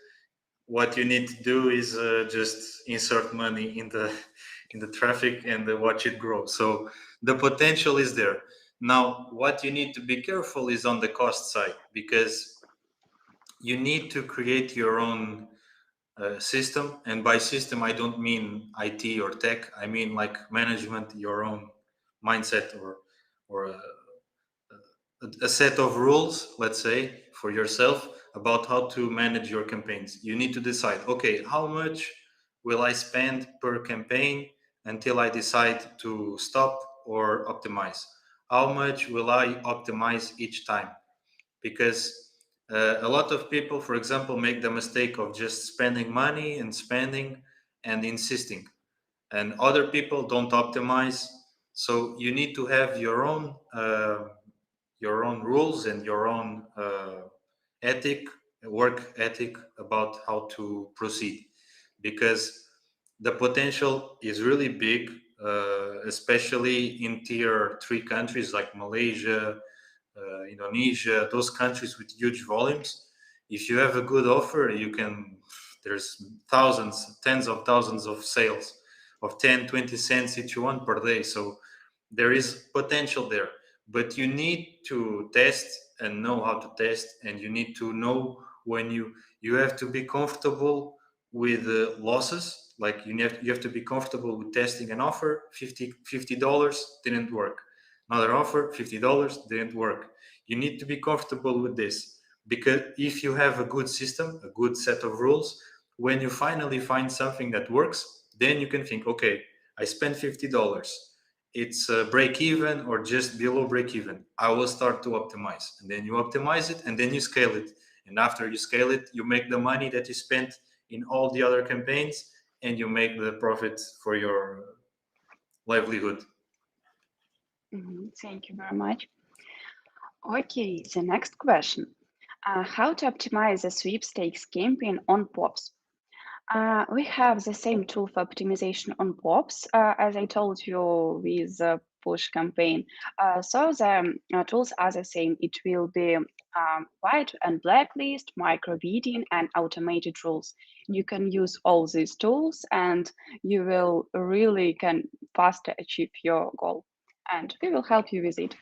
what you need to do is just insert money in the traffic and watch it grow. So the potential is there. Now, what you need to be careful is on the cost side, because you need to create your own system. And by system, I don't mean IT or tech. I mean like management, your own mindset, or a set of rules, let's say, for yourself about how to manage your campaigns. You need to decide, okay, how much will I spend per campaign until I decide to stop or optimize? How much will I optimize each time? Because a lot of people, for example, make the mistake of just spending money and spending and insisting, and other people don't optimize. So you need to have your own rules and your own ethic, work ethic about how to proceed, because the potential is really big, especially in tier 3 countries like Malaysia, Indonesia, those countries with huge volumes. If you have a good offer, you can, there's thousands, tens of thousands of sales of 10, 20 cents each one per day. So there is potential there, but you need to test and know how to test, and you need to know when you have to be comfortable with losses. Like you have to be comfortable with testing an offer. $50 didn't work, another offer $50 didn't work. You need to be comfortable with this, because if you have a good system, a good set of rules, when you finally find something that works, then you can think, okay, I spent $50, it's break even or just below break even, I will start to optimize. And then you optimize it, and then you scale it, and after you scale it, you make the money that you spent in all the other campaigns, and you make the profit for your livelihood. Thank you very much. Okay, the next question. How to optimize a sweepstakes campaign on POPs? We have the same tool for optimization on POPs, as I told you with the push campaign. So the tools are the same. It will be white and black list, micro bidding, and automated rules. You can use all these tools, and you will really can faster achieve your goal. And we will help you with it.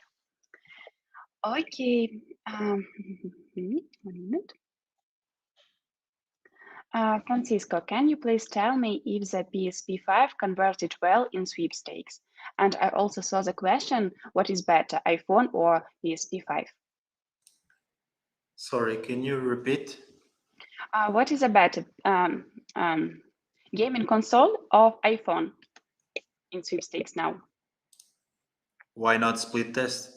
Okay. 1 minute. Francisco, can you please tell me if the PSP5 converted well in sweepstakes? And I also saw the question, what is better, iPhone or PSP5? Sorry, can you repeat? What is a better, gaming console or iPhone in sweepstakes now? Why not split test?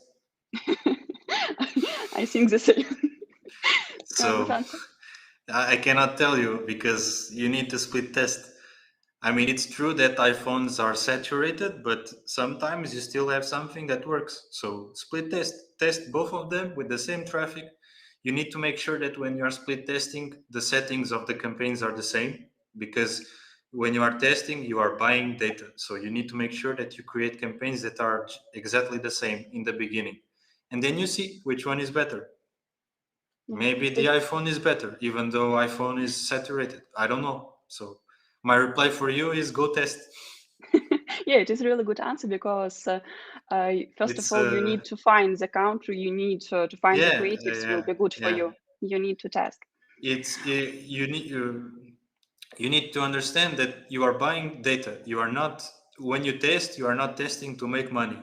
I think the same. Good So answer. I cannot tell you because you need to split test. I mean, it's true that iPhones are saturated, but sometimes you still have something that works. So split test both of them with the same traffic. You need to make sure that when you are split testing, the settings of the campaigns are the same because when you are testing, you are buying data. So you need to make sure that you create campaigns that are exactly the same in the beginning. And then you see which one is better. Yeah. Maybe the iPhone is better, even though iPhone is saturated. I don't know. So my reply for you is go test. Yeah, it is a really good answer because first of It's all, you need to find the country, you need to find the yeah, creatives will yeah, be good for yeah. you. You need to test. You need to understand that you are buying data. You are not when you test, you are not testing to make money.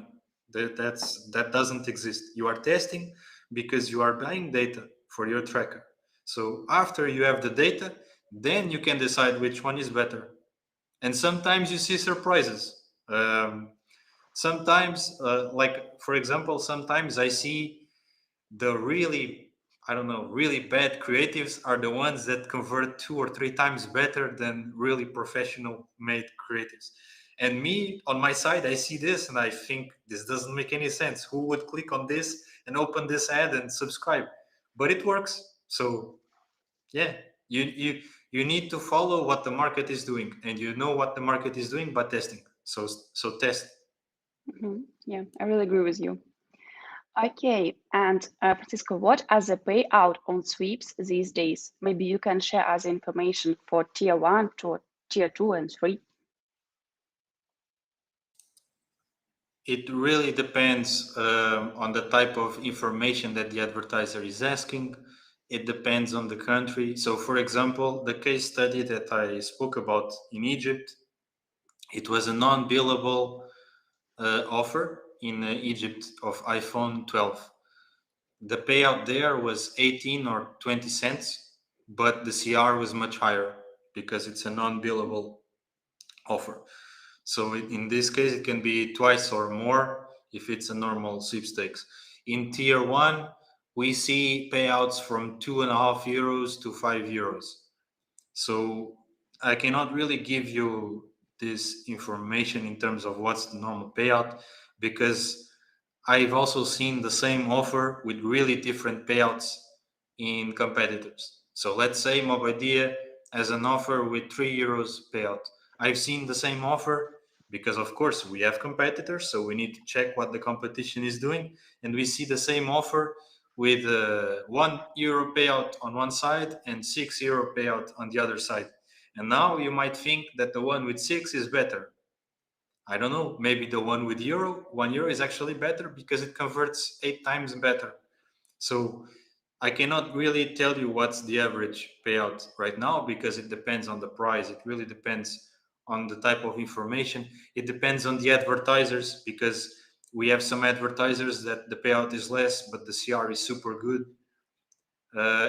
That doesn't exist. You are testing because you are buying data for your tracker. So after you have the data, then you can decide which one is better. And sometimes you see surprises. Sometimes, like for example, sometimes I see the really, I don't know, really bad creatives are the ones that convert 2 or 3 times better than really professional made creatives. And me on my side, I see this and I think this doesn't make any sense. Who would click on this and open this ad and subscribe? But it works. So yeah, you need to follow what the market is doing, and you know what the market is doing by testing. So test. Yeah, I really agree with you. Okay, and Francisco, what are the payout on sweeps these days? Maybe you can share us information for tier one to tier two and three. It really depends on the type of information that the advertiser is asking. It depends on the country. So, for example, the case study that I spoke about in Egypt, it was a non-billable offer in Egypt of iPhone 12. The payout there was 18 or 20 cents, but the CR was much higher because it's a non-billable offer. So in this case, it can be twice or more if it's a normal sweepstakes. In tier one, we see payouts from 2.5 euros to 5 euros. So I cannot really give you this information in terms of what's the normal payout because I've also seen the same offer with really different payouts in competitors. So let's say Mobidea has an offer with 3 euros payout. I've seen the same offer because, of course, we have competitors, so we need to check what the competition is doing. And we see the same offer with €1 payout on one side and €6 payout on the other side. And now you might think that the one with six is better. I don't know, maybe the one with €1 is actually better because it converts 8 times better. So I cannot really tell you what's the average payout right now because it depends on the price. It really depends on the type of information. It depends on the advertisers because we have some advertisers that the payout is less, but the CR is super good.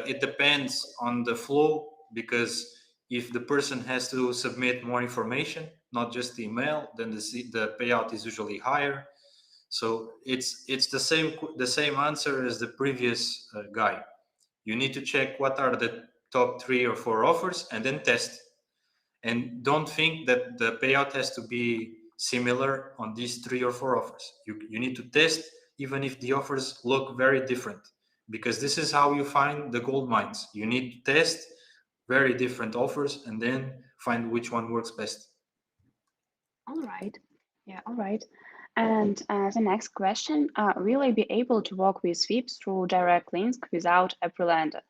It depends on the flow because if the person has to submit more information, not just the email, then the payout is usually higher. So it's the same answer as the previous guy. You need to check what are the top 3 or 4 offers and then test. And don't think that the payout has to be similar on these 3 or 4 offers. You need to test even if the offers look very different, because this is how you find the gold mines. You need to test very different offers and then find which one works best. All right. Yeah, all right. And the next question, will I be able to work with sweeps through direct links without a pre-lender?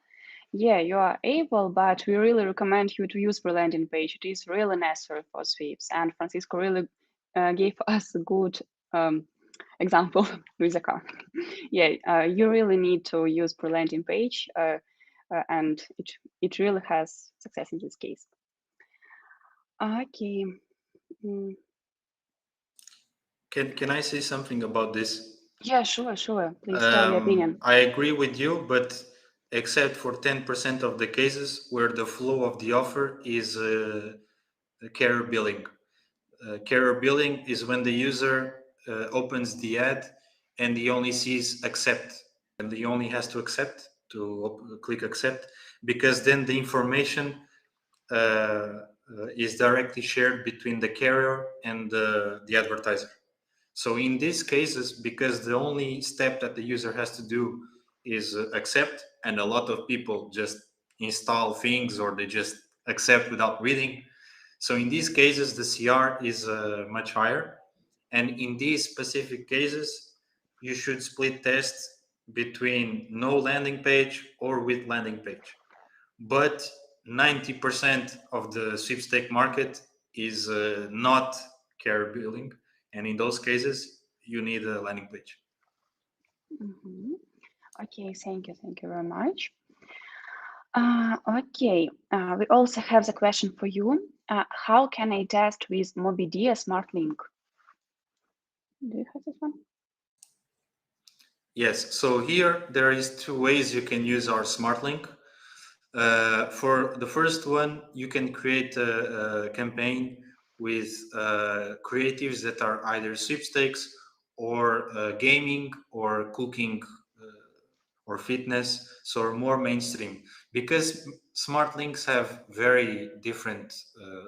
Yeah, you are able, but we really recommend you to use pre-landing page. It is really necessary for sweeps. And Francisco really gave us a good example with the car. Yeah, you really need to use pre-landing page, and it really has success in this case. Okay. Mm. Can I say something about this? Yeah, sure. Please tell your opinion. I agree with you, but except for 10% of the cases where the flow of the offer is carrier billing. Carrier billing is when the user opens the ad and he only sees accept, and he only has to accept to click accept, because then the information is directly shared between the carrier and the advertiser. So in these cases, because the only step that the user has to do is accept, and a lot of people just install things or they just accept without reading. So in these cases, the CR is much higher. And in these specific cases, you should split test between no landing page or with landing page. But 90% of the sweepstake market is not carrier billing, and in those cases you need a landing page. Mhm. Okay, thank you very much. Okay, we also have the question for you. How can I test with Mobidea Smart Link? Do you have this one? Yes, so here there is two ways you can use our smart link. For the first one, you can create a campaign with creatives that are either sweepstakes or gaming or cooking or fitness, so more mainstream. Because smart links have very different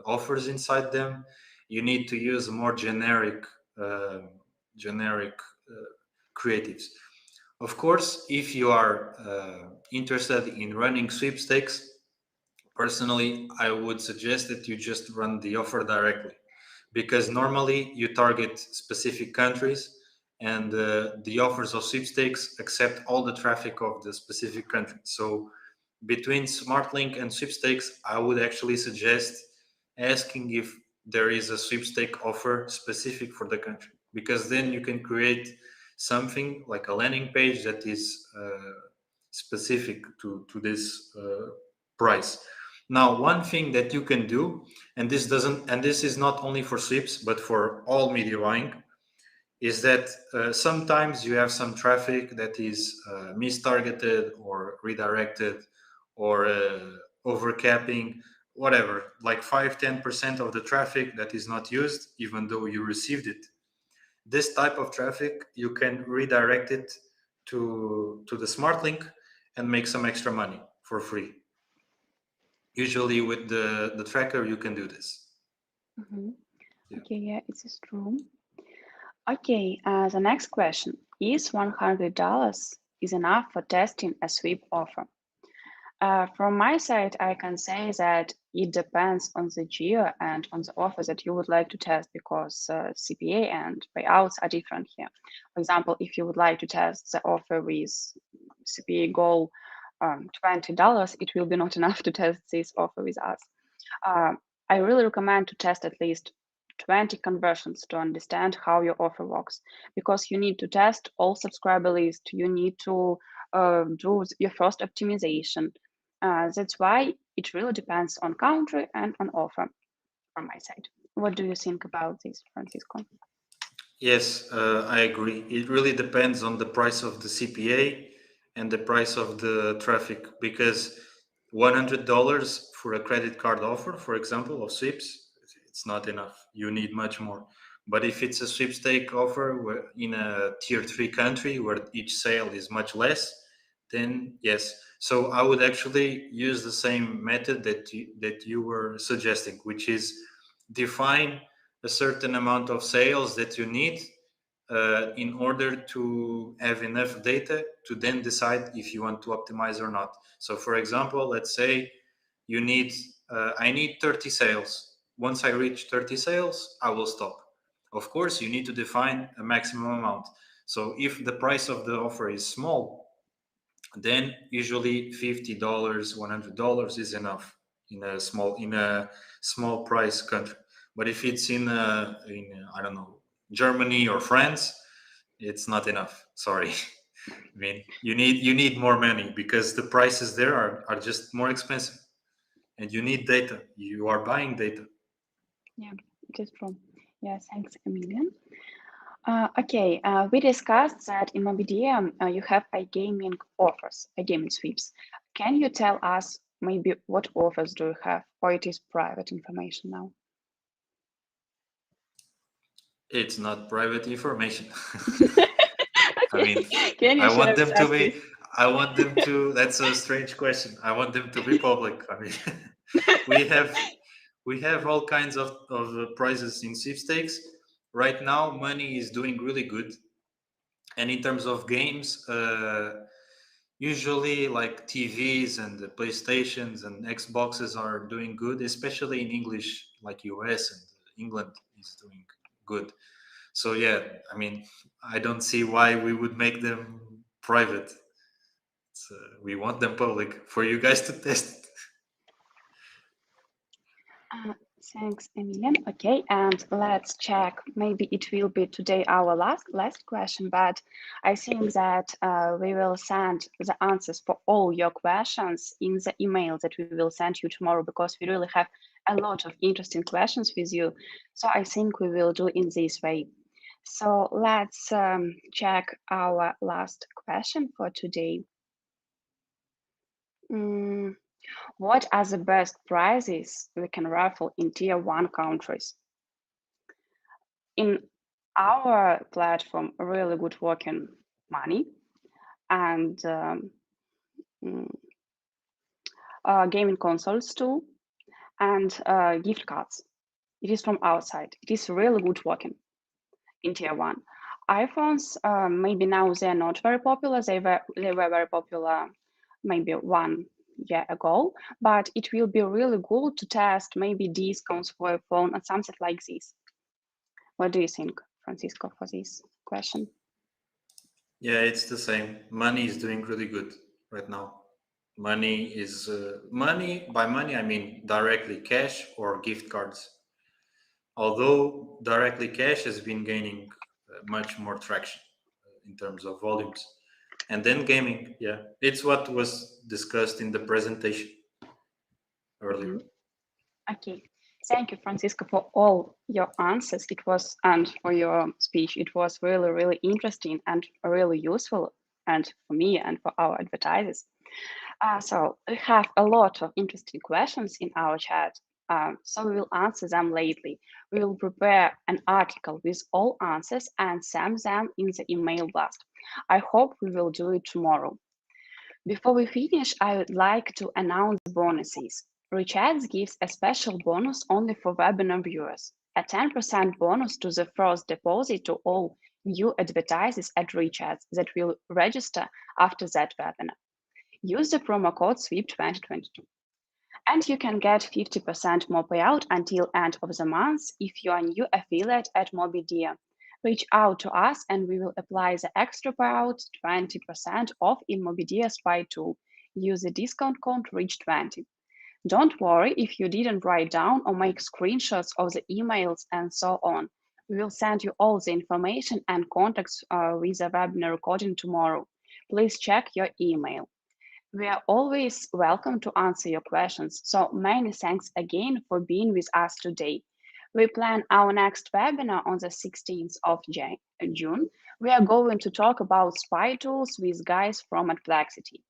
offers inside them, you need to use more uh, generic creatives. Of course, if you are interested in running sweepstakes, personally, I would suggest that you just run the offer directly, because normally you target specific countries, and the offers of sweepstakes accept all the traffic of the specific country. So between SmartLink and sweepstakes, I would actually suggest asking if there is a sweepstake offer specific for the country, because then you can create something like a landing page that is specific to this price. Now, one thing that you can do, and this is not only for sweeps but for all media buying, is that sometimes you have some traffic that is mistargeted or redirected or overcapping, whatever, like 5-10% of the traffic that is not used even though you received it. This type of traffic, you can redirect it to the smart link and make some extra money for free. Usually with the tracker you can do this. Mhm. Yeah. Okay, yeah, it is true. Okay, the next question. Is $100 is enough for testing a sweep offer? From my side, I can say that it depends on the geo and on the offer that you would like to test, because CPA and payouts are different here. For example, if you would like to test the offer with CPA goal $20, it will be not enough to test this offer with us. I really recommend to test at least 20 conversions to understand how your offer works, because you need to test all subscriber lists. You need to do your first optimization. That's why it really depends on country and on offer from my side. What do you think about this, Francisco? Yes, I agree. It really depends on the price of the CPA and the price of the traffic, because $100 for a credit card offer, for example, of sweeps, it's not enough. You need much more. But if it's a sweepstake offer in a tier 3 country where each sale is much less, then yes. So I would actually use the same method that you were suggesting, which is define a certain amount of sales that you need in order to have enough data to then decide if you want to optimize or not. So, for example, let's say you need I need 30 sales. Once I reach 30 sales, I will stop. Of course, you need to define a maximum amount. So if the price of the offer is small, then usually $50, $100 is enough in a small price country. But if it's I don't know, Germany or France, it's not enough. Sorry. I mean, you need more money because the prices there are just more expensive, and you need data. You are buying data. Yeah, it is true. Yeah, thanks a million. Okay, we discussed that in Mobidea you have iGaming offers, iGaming sweeps. Can you tell us maybe what offers do you have, or it is private information now? It's not private information. I Okay, mean, can you I want share them with to us, be. please? I want them to. That's a strange question. I want them to be public. I mean, we have we have all kinds of prizes in sweepstakes. Right now, money is doing really good, and in terms of games, usually like TVs and the PlayStations and Xboxes are doing good, especially in English, like US and England is doing good. So yeah, I mean, I don't see why we would make them private. We want them public for you guys to test. Uh, Thanks, Emilian. Okay, and let's check. Maybe it will be today our last question, but I think that we will send the answers for all your questions in the email that we will send you tomorrow, because we really have a lot of interesting questions with you. So I think we will do in this way. So let's check our last question for today. Mm, what are the best prizes we can raffle in tier 1 countries? In our platform, really good working money and mm, gaming consoles too, and gift cards. It is from outside. It is really good working in tier 1. iPhones, maybe now they're not very popular. They were very popular maybe 1 year ago, but it will be really good to test maybe discounts for a phone and something like this. What do you think, Francisco, for this question? Yeah, it's the same. Money is doing really good right now. Money is money. By money, I mean directly cash or gift cards. Although directly cash has been gaining much more traction in terms of volumes. And then gaming, yeah, it's what was discussed in the presentation earlier. Mhm. Okay. Thank you, Francisco, for all your answers. It was, and for your speech. It was really, really interesting and really useful, and for me and for our advertisers. So we have a lot of interesting questions in our chat. So we will answer them lately. We will prepare an article with all answers and send them in the email blast. I hope we will do it tomorrow. Before we finish, I would like to announce bonuses. RichAds gives a special bonus only for webinar viewers, a 10% bonus to the first deposit to all new advertisers at RichAds that will register after that webinar. Use the promo code SWEEP2022. And you can get 50% more payout until end of the month if you are a new affiliate at Mobidea. Reach out to us and we will apply the extra payout 20% off in Mobidea Spy tool. Use the discount code RICH20. Don't worry if you didn't write down or make screenshots of the emails and so on. We will send you all the information and contacts with the webinar recording tomorrow. Please check your email. We are always welcome to answer your questions, so many thanks again for being with us today. We plan our next webinar on the 16th of June. We are going to talk about spy tools with guys from Perplexity.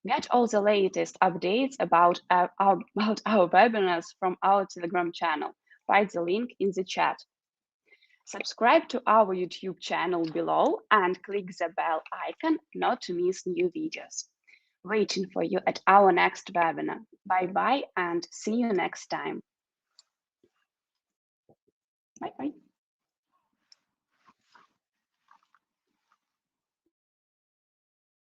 Get all the latest updates about our webinars from our Telegram channel. Find the link in the chat. Subscribe to our YouTube channel below and click the bell icon not to miss new videos. Waiting for you at our next webinar. Bye bye and see you next time. Bye bye.